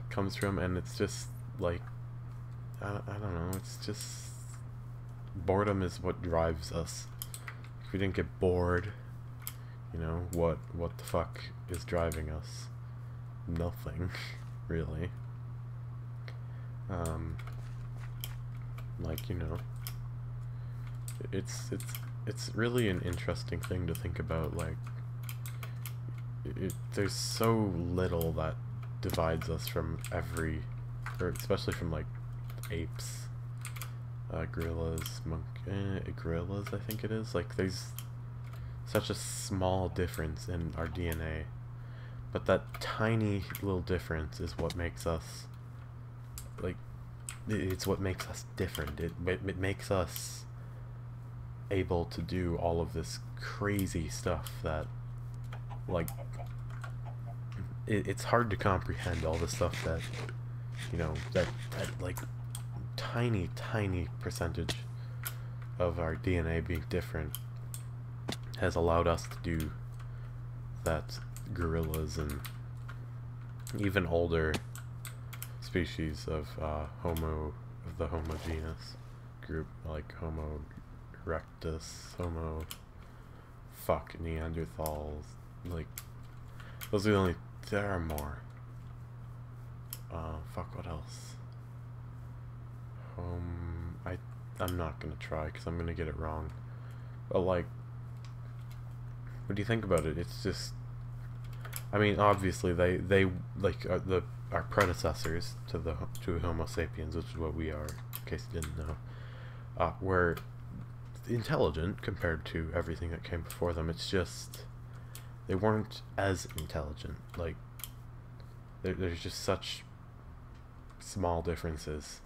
[SPEAKER 1] comes from, and it's just like, I don't know, it's just, boredom is what drives us. If we didn't get bored, you know, what the fuck is driving us? Nothing, really. Like, you know, it's really an interesting thing to think about. Like, there's so little that divides us from or especially from like apes, gorillas, gorillas, I think it is. Like, there's such a small difference in our DNA, but that tiny little difference is what makes us, like, it's what makes us different. It makes us able to do all of this crazy stuff that, like, it's hard to comprehend all the stuff that, you know, that like tiny percentage of our DNA being different has allowed us to do that gorillas and even older species of the Homo genus group, like Homo erectus, Neanderthals, like, those are the only, there are more. What else? I'm not gonna try, because I'm gonna get it wrong. But, like, what do you think about it? It's just, I mean, obviously, they like, our predecessors to Homo sapiens, which is what we are, in case you didn't know, were intelligent compared to everything that came before them. It's just, they weren't as intelligent. Like, there's just such small differences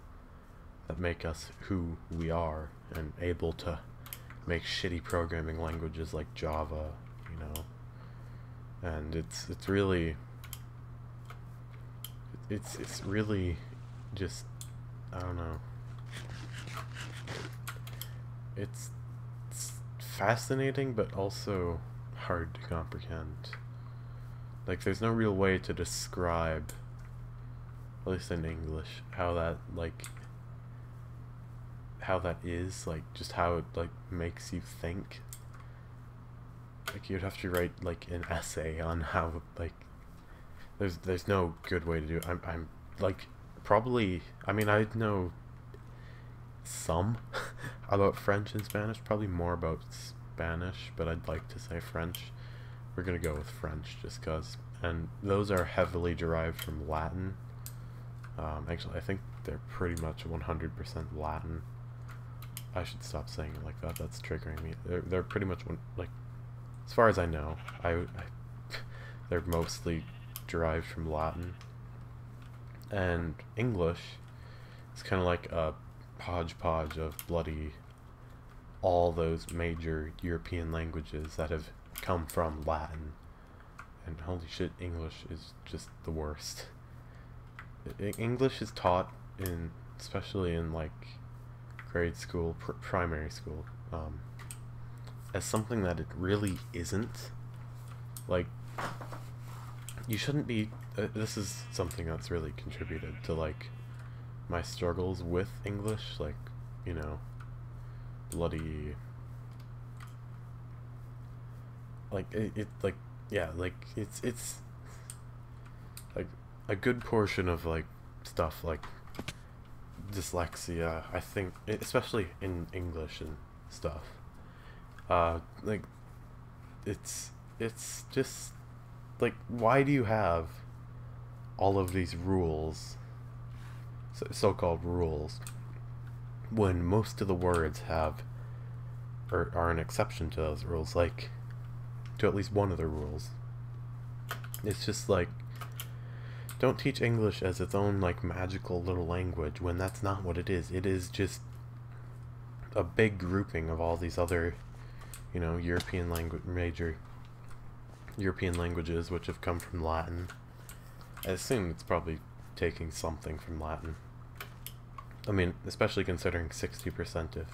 [SPEAKER 1] that make us who we are, and able to make shitty programming languages like Java, you know. And it's really just, I don't know, it's fascinating, but also hard to comprehend. Like, there's no real way to describe, at least in English, how that is, like, just how it, like, makes you think. like you'd have to write like an essay on how like there's no good way to do it. I'm like probably I mean I know some about French and Spanish, probably more about Spanish, but I'd like to say French. We're gonna go with French just cause, and those are heavily derived from Latin. Actually, I think they're pretty much 100% Latin. I should stop saying it like that. That's triggering me. They're pretty much like, as far as I know, they're mostly derived from Latin. And English is kind of like a hodgepodge of bloody all those major European languages that have come from Latin. And holy shit, English is just the worst. English is taught in, especially in like grade school, primary school, as something that it really isn't. Like, you shouldn't be, this is something that's really contributed to like my struggles with English, like, you know, bloody, like, it like, yeah, like, it's like a good portion of like stuff like dyslexia, I think, especially in English and stuff, like, it's just like, why do you have all of these rules, so-called rules, when most of the words have or are an exception to those rules, like to at least one of the rules? It's just like, don't teach English as its own like magical little language when that's not what it is. It is just a big grouping of all these other, you know, major European languages which have come from Latin. I assume it's probably taking something from Latin. I mean, especially considering 60% of,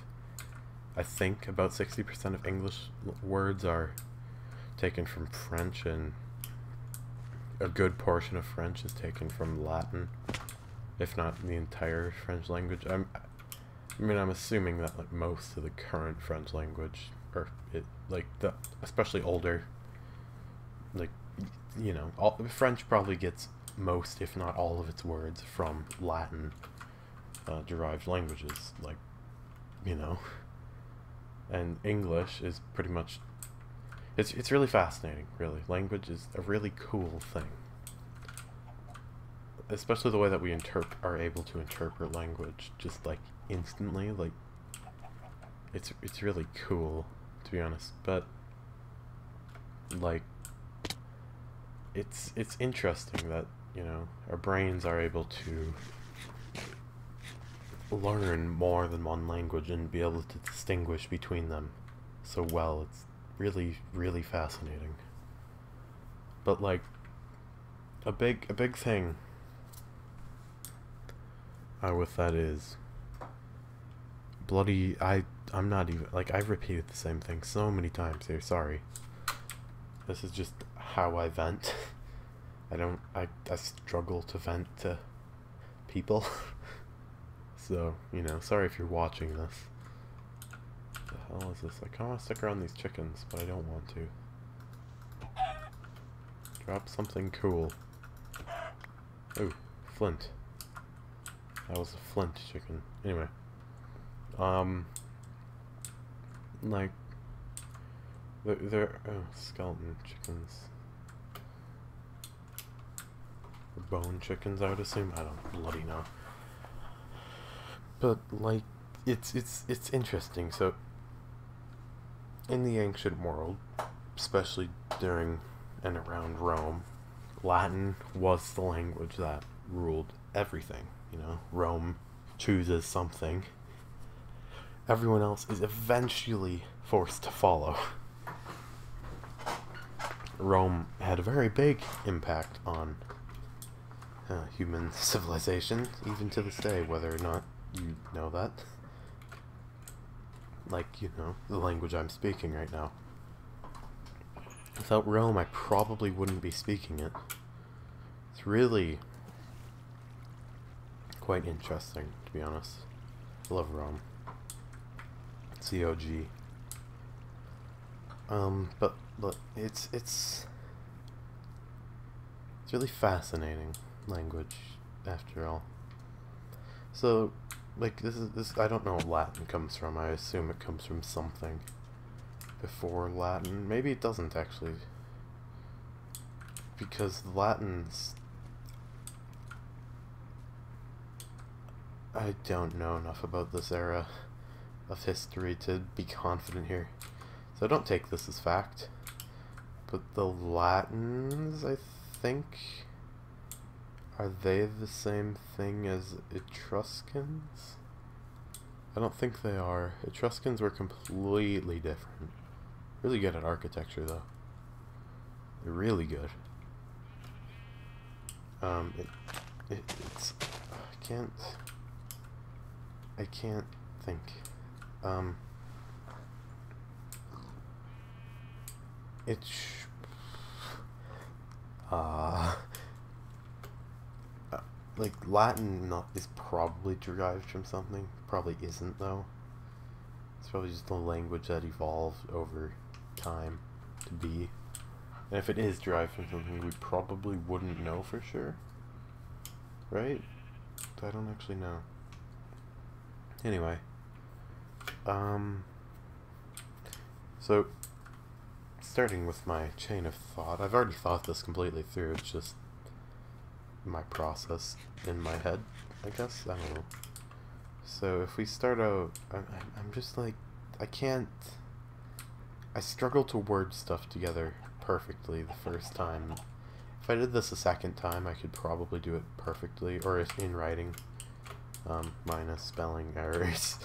[SPEAKER 1] I think about 60% of English words are taken from French, and a good portion of French is taken from Latin, if not the entire French language. I mean, I'm assuming that like most of the current French language, or it like the especially older, like, you know, French probably gets most, if not all, of its words from Latin derived languages, like, you know, and English is pretty much, it's really fascinating, really. Language is a really cool thing, especially the way that we are able to interpret language just like instantly. Like, it's really cool, to be honest. But like, it's interesting that, you know, our brains are able to learn more than one language and be able to distinguish between them so well. It's really, really fascinating. But like, a big thing with that is bloody, I'm not even, like, I've repeated the same thing so many times here, sorry. This is just how I vent. I struggle to vent to people. So, you know, sorry if you're watching this. What the hell is this? I kinda wanna stick around these chickens, but I don't want to. Drop something cool. Ooh, flint. That was a flint chicken. Anyway. Like, they're skeleton chickens. Or bone chickens, I would assume. I don't bloody know. But like, it's interesting. So, in the ancient world, especially during and around Rome, Latin was the language that ruled everything. You know, Rome chooses something. Everyone else is eventually forced to follow. Rome had a very big impact on human civilization, even to this day, whether or not you know that. Like, you know, the language I'm speaking right now. Without Rome, I probably wouldn't be speaking it. It's really quite interesting, to be honest. I love Rome. COG. But it's really fascinating language after all. So, like, this I don't know what Latin comes from. I assume it comes from something before Latin. Maybe it doesn't actually, because Latin's, I don't know enough about this era of history to be confident here. So don't take this as fact. But the Latins, I think, are they the same thing as Etruscans? I don't think they are. Etruscans were completely different. Really good at architecture, though. They're really good. It's I can't think. It's like Latin is probably derived from something. Probably isn't though. It's probably just a language that evolved over time to be. And if it is derived from something, we probably wouldn't know for sure. Right? I don't actually know. Anyway. So, starting with my chain of thought, I've already thought this completely through, it's just my process in my head, I guess, I don't know. So if we start out, I'm just like, I struggle to word stuff together perfectly the first time. If I did this a second time, I could probably do it perfectly, or if in writing, minus spelling errors.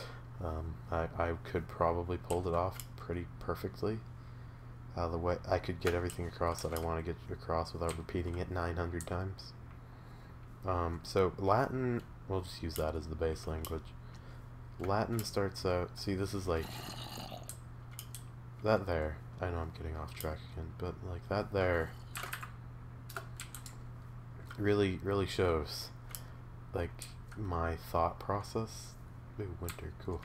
[SPEAKER 1] I could probably pull it off pretty perfectly. The way I could get everything across that I want to get across without repeating it 900 times. So Latin, we'll just use that as the base language. Latin starts out, see this is like, that there, I know I'm getting off track again, but like that there really shows like my thought process. Ooh, winter, cool.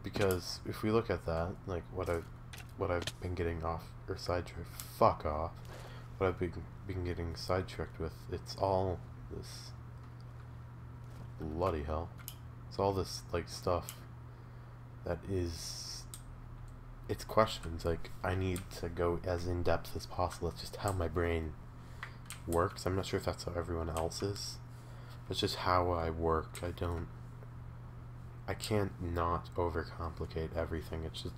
[SPEAKER 1] Because if we look at that, like what I've been getting off, or sidetracked, fuck off, what I've been getting sidetracked with, it's all this, bloody hell, it's all this like stuff that is, it's questions, like I need to go as in depth as possible. It's just how my brain works. I'm not sure if that's how everyone else is. It's just how I work. I can't not overcomplicate everything. It's just,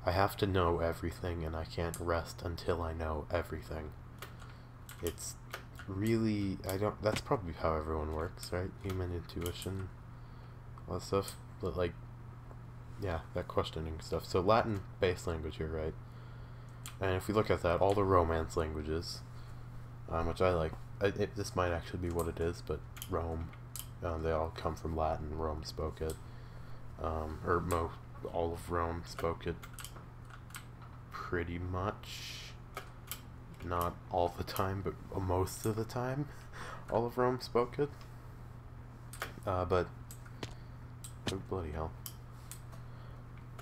[SPEAKER 1] I have to know everything, and I can't rest until I know everything. It's really, that's probably how everyone works, right? Human intuition, all that stuff. But like, yeah, that questioning stuff. So Latin base language here, right? And if we look at that, all the Romance languages, which I like, this might actually be what it is, but Rome, they all come from Latin. Rome spoke it, or all of Rome spoke it pretty much. Not all the time, but most of the time, all of Rome spoke it. But oh, bloody hell.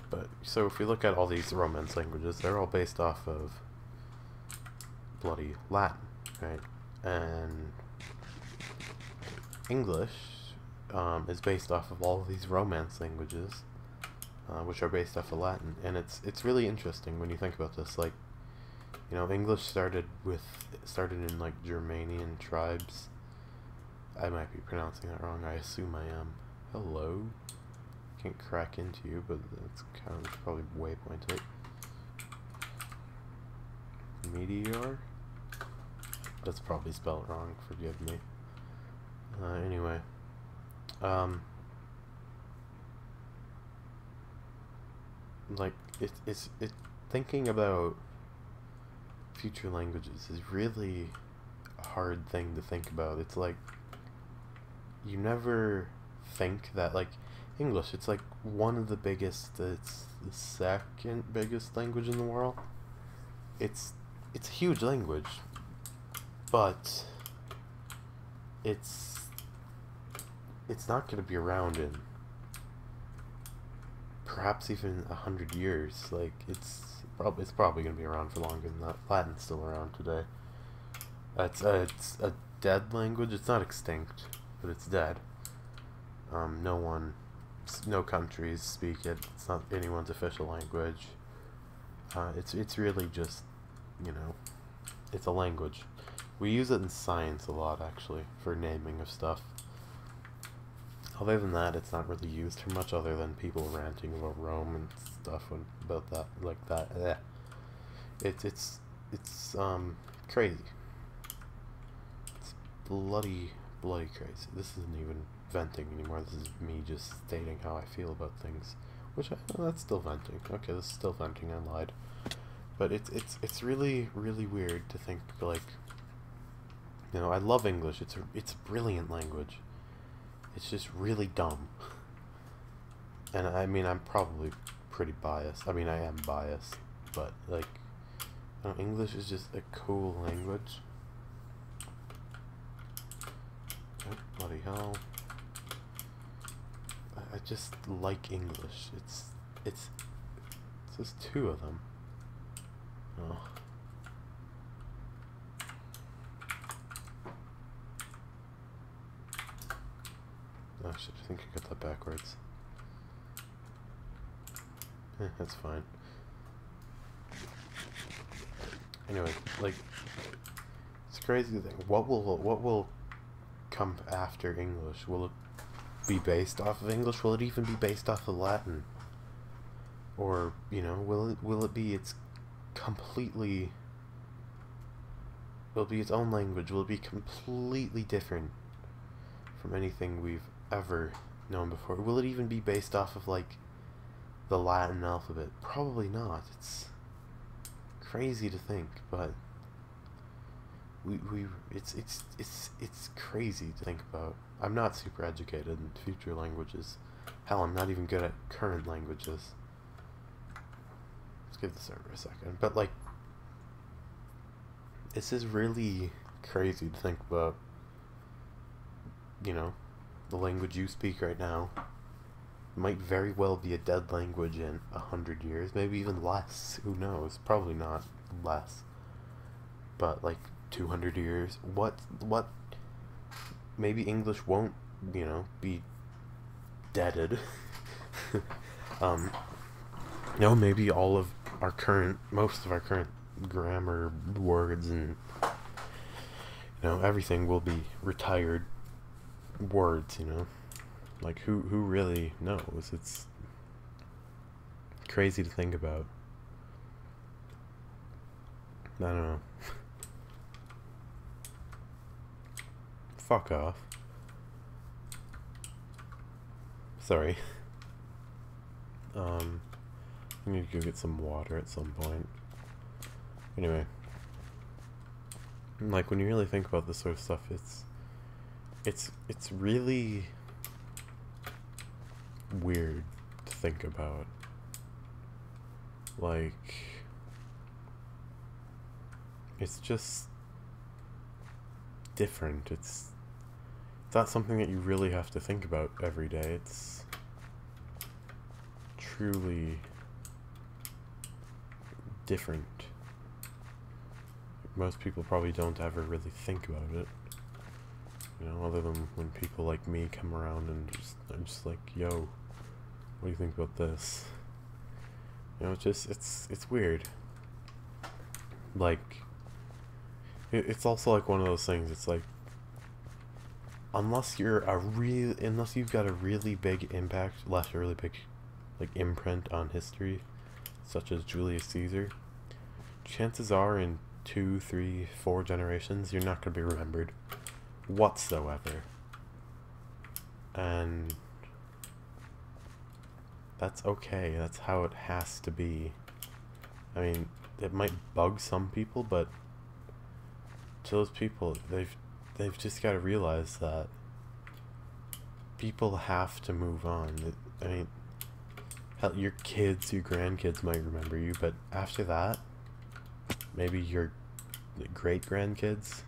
[SPEAKER 1] But so if we look at all these Romance languages, they're all based off of bloody Latin, right? And English is based off of all of these Romance languages, which are based off of Latin. And it's really interesting when you think about this. Like, you know, English started in like Germanian tribes. I might be pronouncing that wrong. I assume I am. Hello. Can't crack into you, but that's kind of probably waypoint it. Meteor? That's probably spelled wrong, forgive me. Anyway. Like, it's thinking about future languages is really a hard thing to think about. It's like, you never think that, like, English, it's like one of the biggest, it's the second biggest language in the world. It's a huge language, but it's not going to be around in perhaps even 100 years. Like, It's probably going to be around for longer than that. Latin's still around today. It's a dead language. It's not extinct, but it's dead. No countries speak it. It's not anyone's official language. It's really just, you know, it's a language. We use it in science a lot, actually, for naming of stuff. Other than that, it's not really used for much other than people ranting about Rome and stuff about that, like that. It's crazy. It's bloody crazy. This isn't even venting anymore. This is me just stating how I feel about things. Which that's still venting. Okay, this is still venting. I lied. But it's really weird to think, like, you know, I love English. It's a brilliant language. It's just really dumb. And I mean, I'm probably pretty biased. I mean, I am biased, but like, you know, English is just a cool language. Oh, bloody hell. I just like English. It's just two of them. Oh. Oh shit, I think I got that backwards. That's fine. Anyway, like, it's a crazy thing. What will come after English? Will it be based off of English? Will it even be based off of Latin? Or, you know, will it be its completely... Will it be its own language? Will it be completely different from anything we've ever known before? Will it even be based off of, like, the Latin alphabet? Probably not. It's crazy to think, but it's crazy to think about. I'm not super educated in future languages. Hell, I'm not even good at current languages. Let's give the server a second. But like, this is really crazy to think about. You know, the language you speak right now might very well be a dead language in 100 years, maybe even less. Who knows? Probably not less. But like 200 years. What? Maybe English won't, you know, be deaded. No, maybe most of our current grammar words and, you know, everything will be retired words, you know. Like, who really knows? It's crazy to think about. I don't know. Fuck off. Sorry. I need to go get some water at some point. Anyway. Like, when you really think about this sort of stuff, it's really weird to think about. Like, it's just different. It's not something that you really have to think about every day. It's truly different. Most people probably don't ever really think about it. You know, other than when people like me come around and I'm just like, yo, what do you think about this? You know, it's weird. Like, it's also like one of those things, it's like, unless you've got a really big impact, left a really big, like, imprint on history, such as Julius Caesar, chances are in 2, 3, 4 generations, you're not going to be remembered whatsoever. And that's okay. That's how it has to be. I mean, it might bug some people, but to those people, they've just got to realize that people have to move on. I mean, hell, your kids, your grandkids might remember you, but after that, maybe your great-grandkids,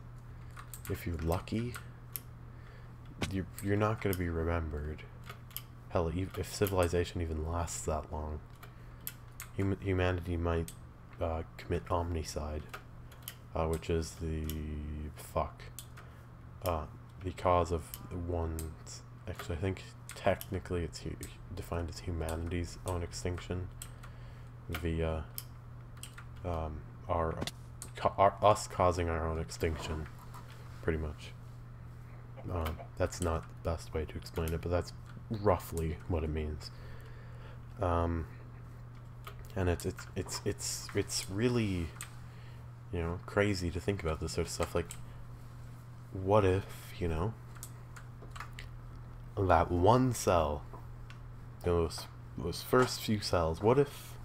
[SPEAKER 1] if you're lucky, you're not going to be remembered. Hell, if civilization even lasts that long, humanity might commit omnicide, which is the cause of one's, actually I think technically it's defined as humanity's own extinction via us causing our own extinction, pretty much. That's not the best way to explain it, but that's roughly what it means. And it's really, you know, crazy to think about this sort of stuff. Like, what if, you know, that one cell, those first few cells, what if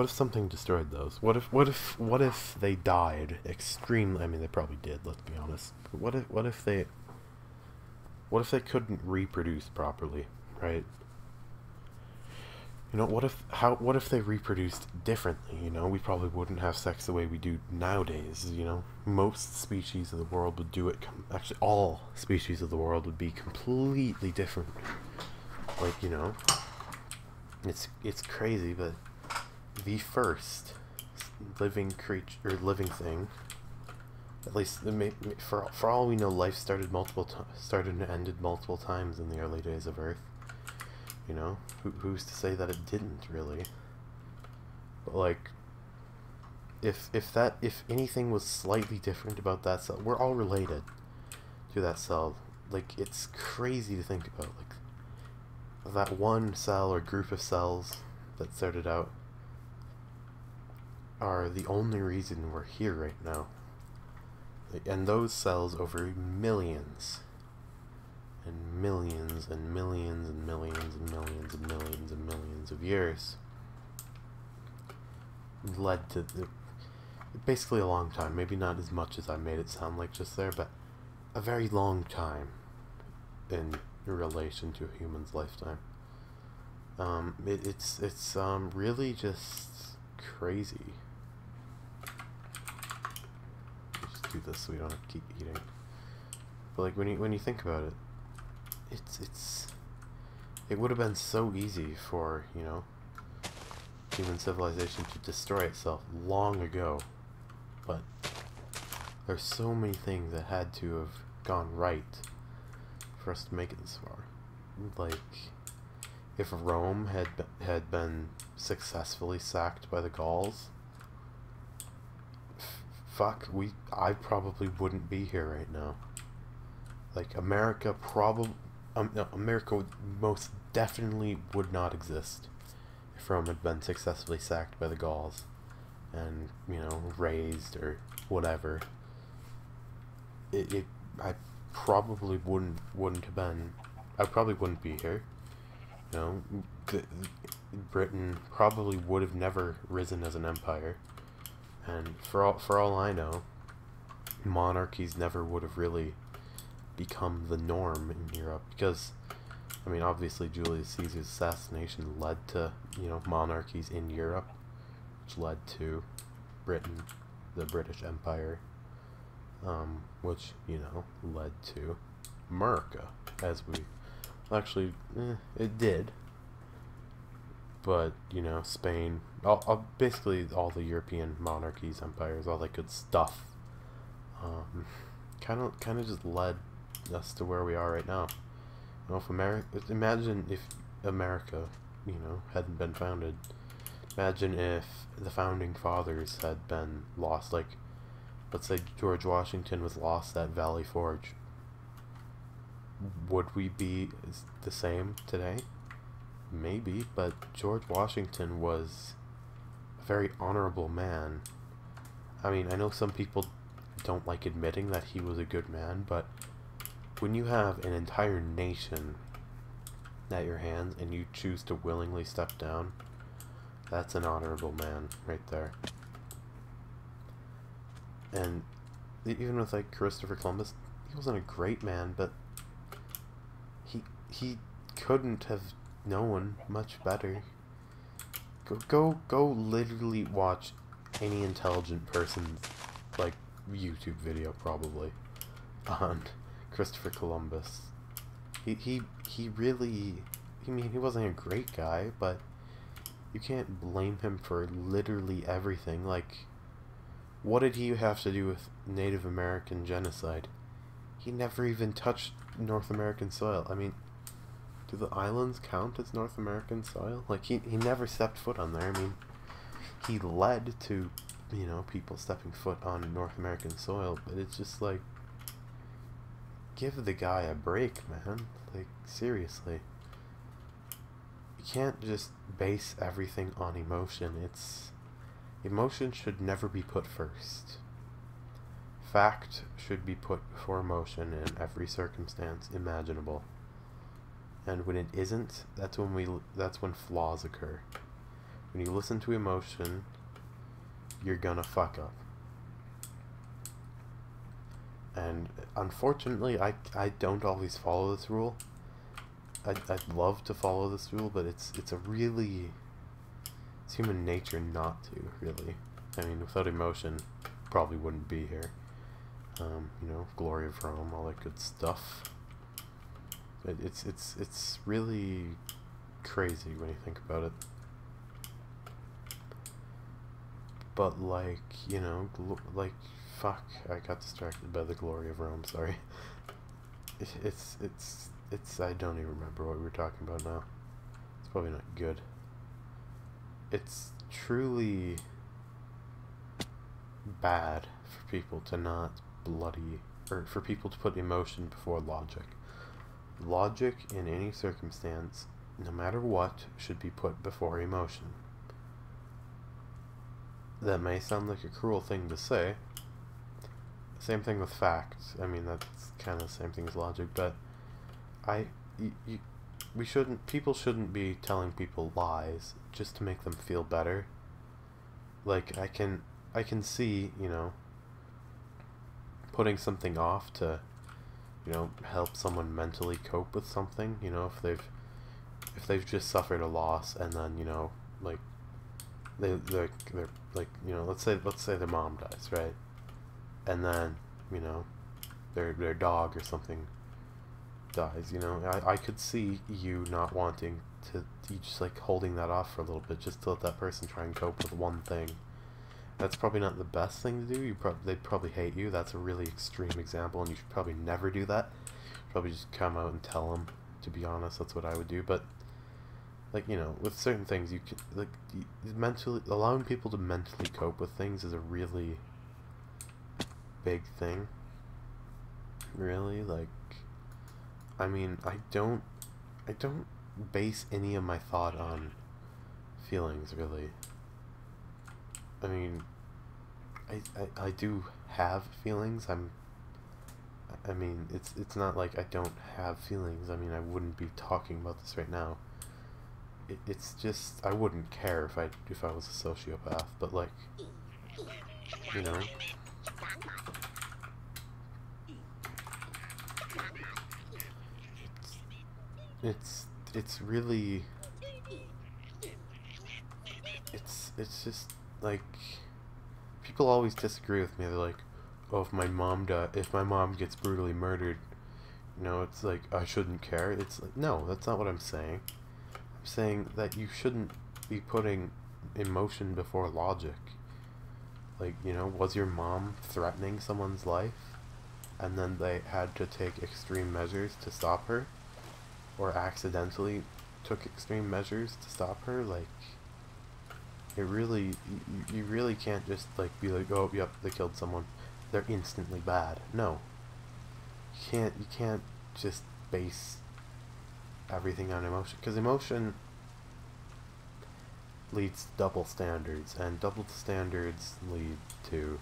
[SPEAKER 1] something destroyed those? What if they died extremely? I mean, they probably did, let's be honest. But what if they couldn't reproduce properly, right? You know, what if they reproduced differently? You know, we probably wouldn't have sex the way we do nowadays. You know, most species of the world would do it. Actually, all species of the world would be completely different. Like, you know, it's crazy, but the first living creature or living thing, at least for all we know, life started and ended multiple times in the early days of Earth. You know, who's to say that it didn't really? But like, if anything was slightly different about that cell, we're all related to that cell. Like, it's crazy to think about. Like, that one cell or group of cells that started out are the only reason we're here right now. And those cells over millions and millions and millions and millions and millions and millions and millions of years led to basically a long time. Maybe not as much as I made it sound like just there, but a very long time in relation to a human's lifetime. It's really just crazy. Just do this so we don't have to keep eating. But like, when you think about it, it would have been so easy for, you know, human civilization to destroy itself long ago, but there's so many things that had to have gone right for us to make it this far. Like, if Rome had been successfully sacked by the Gauls, I probably wouldn't be here right now. Like, America most definitely would not exist if Rome had been successfully sacked by the Gauls and, you know, razed or whatever. I probably wouldn't have been. I probably wouldn't be here. You know, Britain probably would have never risen as an empire, and for all I know, monarchies never would have really become the norm in Europe, because, I mean, obviously Julius Caesar's assassination led to, you know, monarchies in Europe, which led to Britain, the British Empire, which, you know, led to America, as we actually, it did, but, you know, Spain, basically all the European monarchies, empires, all that good stuff, kind of just led us to where we are right now. You know, imagine if America, you know, hadn't been founded. Imagine if the founding fathers had been lost. Like, let's say George Washington was lost at Valley Forge. Would we be the same today? Maybe, but George Washington was a very honorable man. I mean, I know some people don't like admitting that he was a good man, but when you have an entire nation at your hands and you choose to willingly step down, that's an honorable man right there. And even with, like, Christopher Columbus, he wasn't a great man, but he couldn't have known much better. Go literally watch any intelligent person's, like, YouTube video probably on Christopher Columbus. He really, I mean, he wasn't a great guy, but you can't blame him for literally everything. Like, what did he have to do with Native American genocide? He never even touched North American soil. I mean, do the islands count as North American soil? Like, he never stepped foot on there. I mean, he led to, you know, people stepping foot on North American soil, but it's just like, give the guy a break, man. Like, seriously. You can't just base everything on emotion. Emotion should never be put first. Fact should be put before emotion in every circumstance imaginable. And when it isn't, that's when flaws occur. When you listen to emotion, you're gonna fuck up. And unfortunately, I don't always follow this rule. I'd love to follow this rule, but it's human nature not to, really. I mean, without emotion, probably wouldn't be here. You know, glory of Rome, all that good stuff. It's really crazy when you think about it. But like, you know, like, fuck, I got distracted by the glory of Rome, sorry. It's I don't even remember what we were talking about now. It's probably not good. It's truly bad for people to not for people to put emotion before logic. Logic in any circumstance, no matter what, should be put before emotion. That may sound like a cruel thing to say. Same thing with facts. I mean, that's kind of the same thing as logic, but people shouldn't be telling people lies just to make them feel better. Like, I can see, you know, putting something off to, you know, help someone mentally cope with something, you know, if they've just suffered a loss, and then, you know, like, they're like, you know, let's say their mom dies, right? And then, you know, their dog or something dies, you know. I could see you not wanting to, you just like holding that off for a little bit just to let that person try and cope with one thing. That's probably not the best thing to do. They'd probably hate you. That's a really extreme example, and you should probably never do that. Probably just come out and tell them. To be honest, that's what I would do. But, like, you know, with certain things, you can, like, mentally allowing people to mentally cope with things is a really big thing. Really, like, I mean, I don't base any of my thought on feelings, really. I mean, I do have feelings. I mean, it's not like I don't have feelings. I mean, I wouldn't be talking about this right now. It's just, I wouldn't care if I was a sociopath, but, like, you know, it's really, it's just, like, people always disagree with me. They're like, oh, if my mom gets brutally murdered, you know, it's like, I shouldn't care. It's like, no, that's not what I'm saying. I'm saying that you shouldn't be putting emotion before logic. Like, you know, was your mom threatening someone's life, and then they had to take extreme measures to stop her, or accidentally took extreme measures to stop her? Like, it really, you really can't just, like, be like, oh, yep, they killed someone, they're instantly bad. No. You can't just base everything on emotion, because emotion leads to double standards, and double standards lead to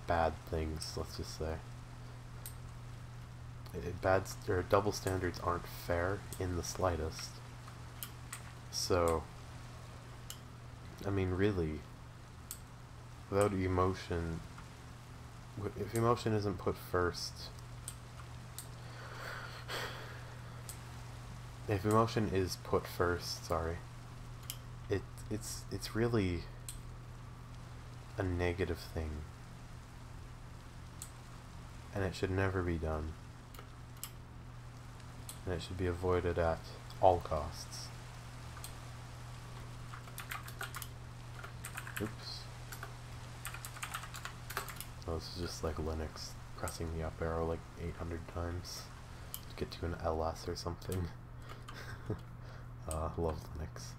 [SPEAKER 1] bad things, let's just say. Double standards aren't fair in the slightest. So, I mean, really, without emotion, if emotion isn't put first, if emotion is put first, sorry, it's really a negative thing, and it should never be done, and it should be avoided at all costs. Oops. Oh, this is just like Linux pressing the up arrow like 800 times to get to an ls or something. Love Linux.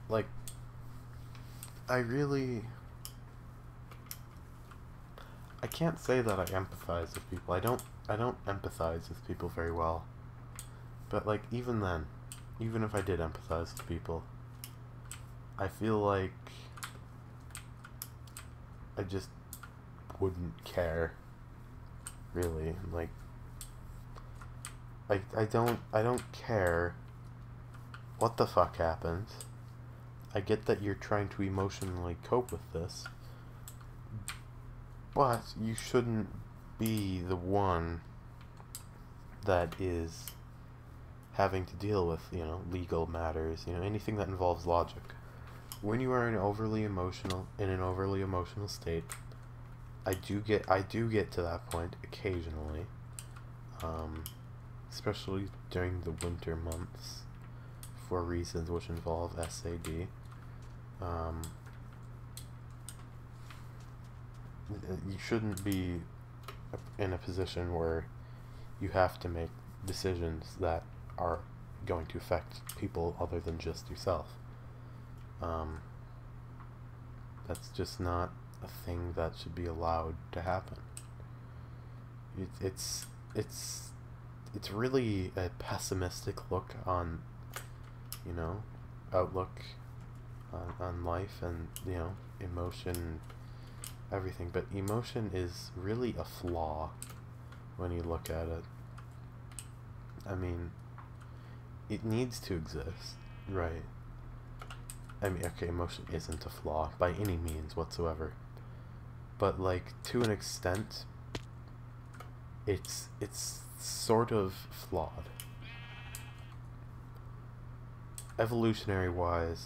[SPEAKER 1] Like, I can't say that I empathize with people. I don't empathize with people very well. But like, even then, even if I did empathize with people, I feel like I just wouldn't care, really. Like, I don't care what the fuck happens. I get that you're trying to emotionally cope with this, but you shouldn't be the one that is having to deal with, you know, legal matters, you know, anything that involves logic. When you are in an overly emotional state, I do get to that point occasionally, especially during the winter months, for reasons which involve SAD. You shouldn't be in a position where you have to make decisions that are going to affect people other than just yourself. That's just not a thing that should be allowed to happen. It's really a pessimistic look on, you know, outlook on life and, you know, emotion, everything. But emotion is really a flaw when you look at it. I mean, it needs to exist, right? I mean, okay, emotion isn't a flaw by any means whatsoever, but like, to an extent, it's sort of flawed. Evolutionarily,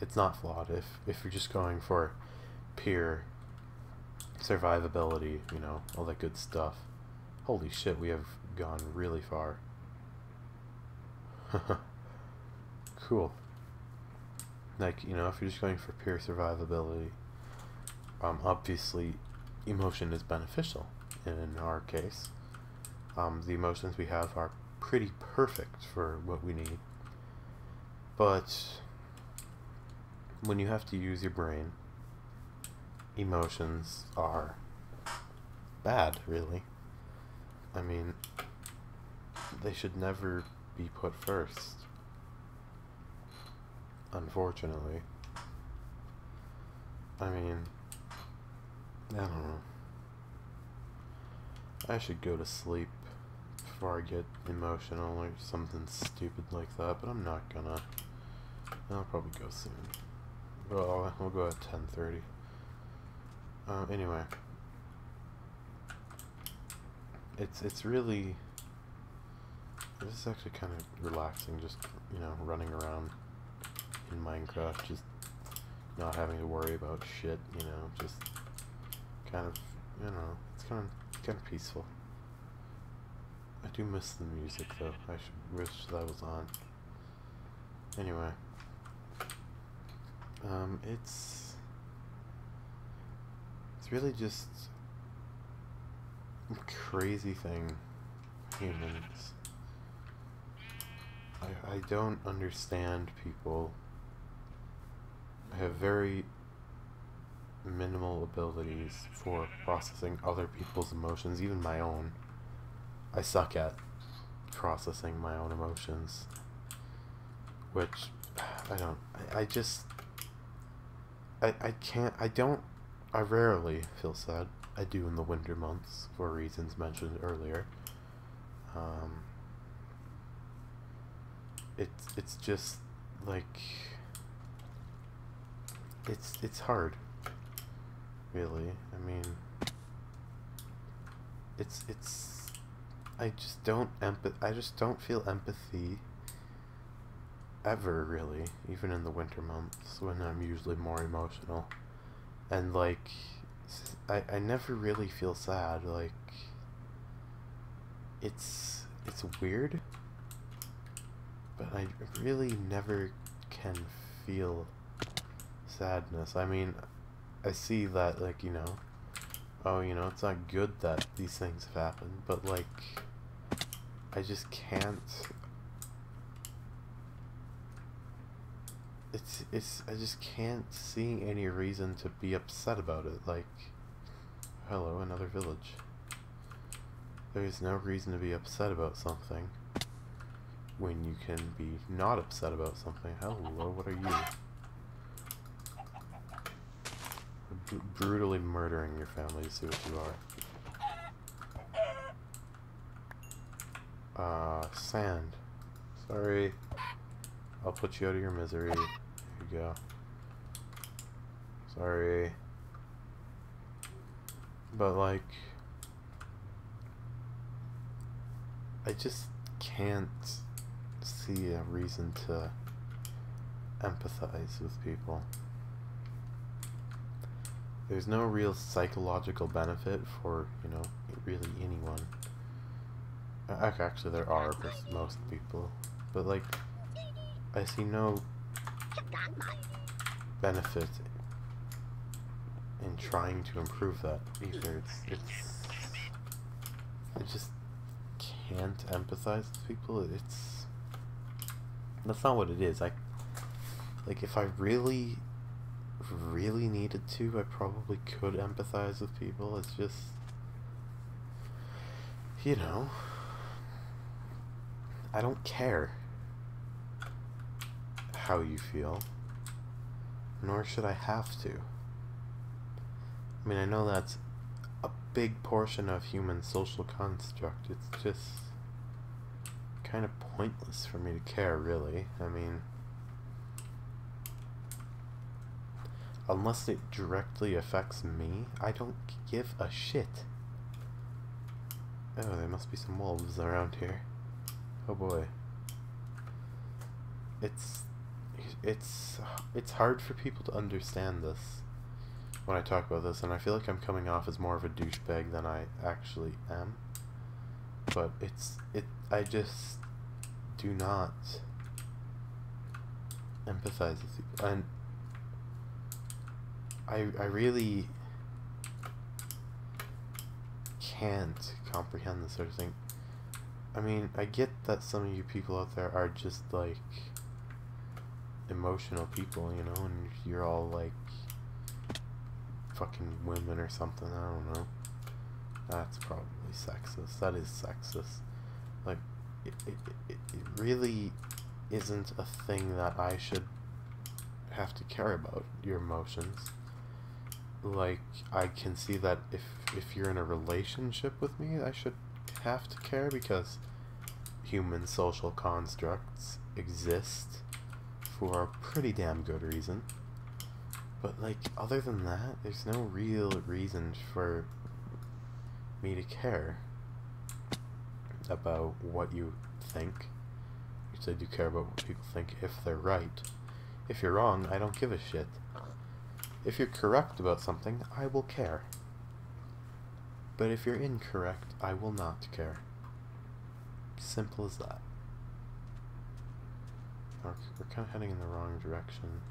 [SPEAKER 1] it's not flawed if you're just going for pure survivability, you know, all that good stuff. Holy shit, we have gone really far. Cool. Like, you know, if you're just going for pure survivability, obviously emotion is beneficial in our case. The emotions we have are pretty perfect for what we need. But when you have to use your brain, emotions are bad, really. I mean, they should never be put first, unfortunately. I mean, I don't know. I should go to sleep before I get emotional or something stupid like that, but I'm not gonna. I'll probably go soon. Well, we'll go at 10:30. Anyway, it's really, this is actually kind of relaxing, just, you know, running around in Minecraft, just not having to worry about shit, you know, just kind of, you know, it's kind of peaceful. I do miss the music though. I should wish that was on. Anyway, it's really just a crazy thing, humans. I don't understand people. I have very minimal abilities for processing other people's emotions, even my own. I suck at processing my own emotions, which I rarely feel sad. I do in the winter months for reasons mentioned earlier. It's just like, it's hard, really. I mean, I just don't feel empathy ever, really, even in the winter months when I'm usually more emotional. And like, I never really feel sad. Like, it's weird. but I really never can feel sadness. I mean, I see that, like, you know, oh, you know, it's not good that these things have happened, but, like, I just can't, I just can't see any reason to be upset about it. Like, hello, another village. There's no reason to be upset about something when you can be not upset about something. Hello, what are you? Brutally murdering your family to see what you are. Sand. Sorry. I'll put you out of your misery. Here you go. Sorry. But, like, I just can't see a reason to empathize with people. There's no real psychological benefit for, you know, really anyone. Actually, there are for most people. But, like, I see no benefit in trying to improve that either. I just can't empathize with people. That's not what it is. Like, if I really needed to, I probably could empathize with people. It's just, you know, I don't care how you feel, nor should I have to. I mean, I know that's a big portion of human social construct. It's just kind of pointless for me to care, really. I mean, unless it directly affects me, I don't give a shit. Oh, there must be some wolves around here. Oh boy. It's hard for people to understand this when I talk about this, and I feel like I'm coming off as more of a douchebag than I actually am. But I just do not empathize with people, and I really can't comprehend this sort of thing. I mean, I get that some of you people out there are just, like, emotional people, you know, and you're all, like, fucking women or something, I don't know. That's probably sexist. That is sexist. Like, it really isn't a thing that I should have to care about, your emotions. Like, I can see that if you're in a relationship with me, I should have to care because human social constructs exist for a pretty damn good reason. But, like, other than that, there's no real reason for me to care about what you think. Because I do care about what people think if they're right. If you're wrong, I don't give a shit. If you're correct about something, I will care. But if you're incorrect, I will not care. Simple as that. We're kind of heading in the wrong direction.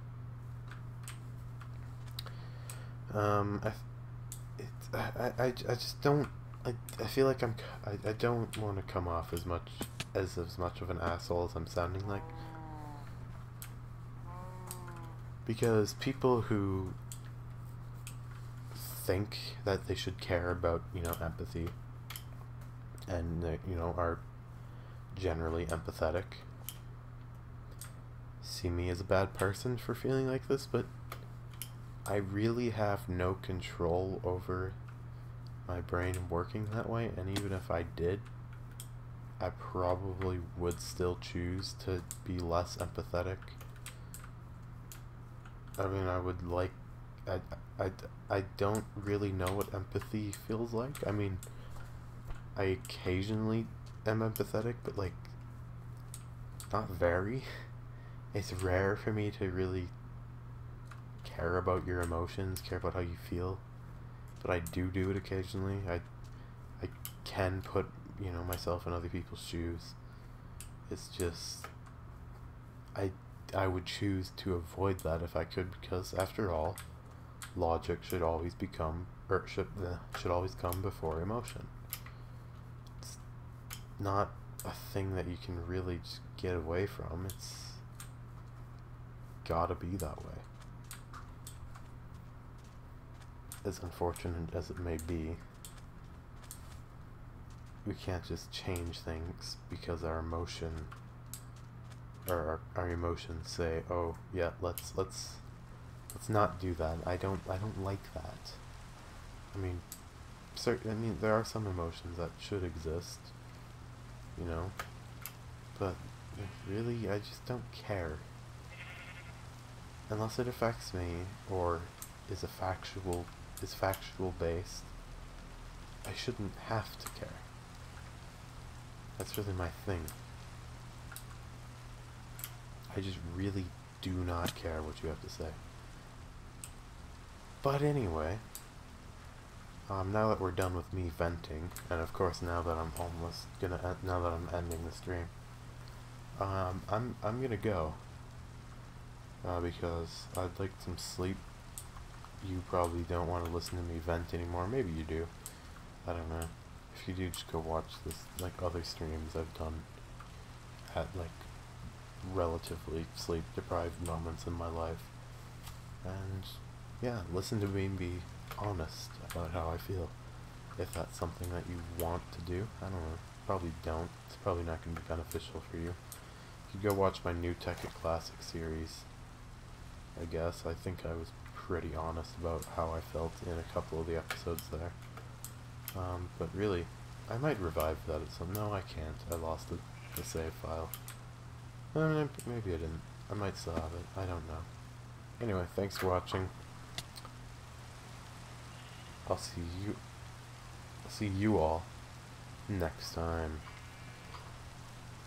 [SPEAKER 1] I just don't. I feel like I don't want to come off as much of an asshole as I'm sounding like. Because people who think that they should care about, you know, empathy, and you know, are generally empathetic, see me as a bad person for feeling like this, but I really have no control over my brain working that way, and even if I did, I probably would still choose to be less empathetic. I mean, I would like, I don't really know what empathy feels like. I mean, I occasionally am empathetic, but, like, not very. It's rare for me to really care about your emotions, care about how you feel, but I do it occasionally. I can put, you know, myself in other people's shoes. It's just, I I would choose to avoid that if I could, because after all, logic should always should always come before emotion. It's not a thing that you can really just get away from. It's gotta be that way. As unfortunate as it may be, we can't just change things because our emotions say, "Oh, yeah, let's not do that." I don't like that. I mean, there are some emotions that should exist, you know, but really, I just don't care. Unless it affects me or is factual based, I shouldn't have to care. That's really my thing. I just really do not care what you have to say. But anyway, now that we're done with me venting, and of course now that I'm now that I'm ending the stream, I'm gonna go because I'd like some sleep. You probably don't want to listen to me vent anymore. Maybe you do. I don't know. If you do, just go watch other streams I've done at relatively sleep deprived moments in my life, and yeah, listen to me and be honest about how I feel. If that's something that you want to do, I don't know. Probably don't. It's probably not going to be beneficial for you. You could go watch my new Tech It Classic series. I guess I think I was pretty honest about how I felt in a couple of the episodes there. But really, I might revive that at some. No, I can't. I lost the save file. Maybe I didn't. I might still have it. I don't know. Anyway, thanks for watching. I'll see you all next time.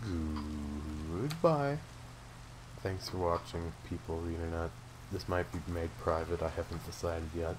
[SPEAKER 1] Goodbye. Thanks for watching, people of the internet. This might be made private. I haven't decided yet.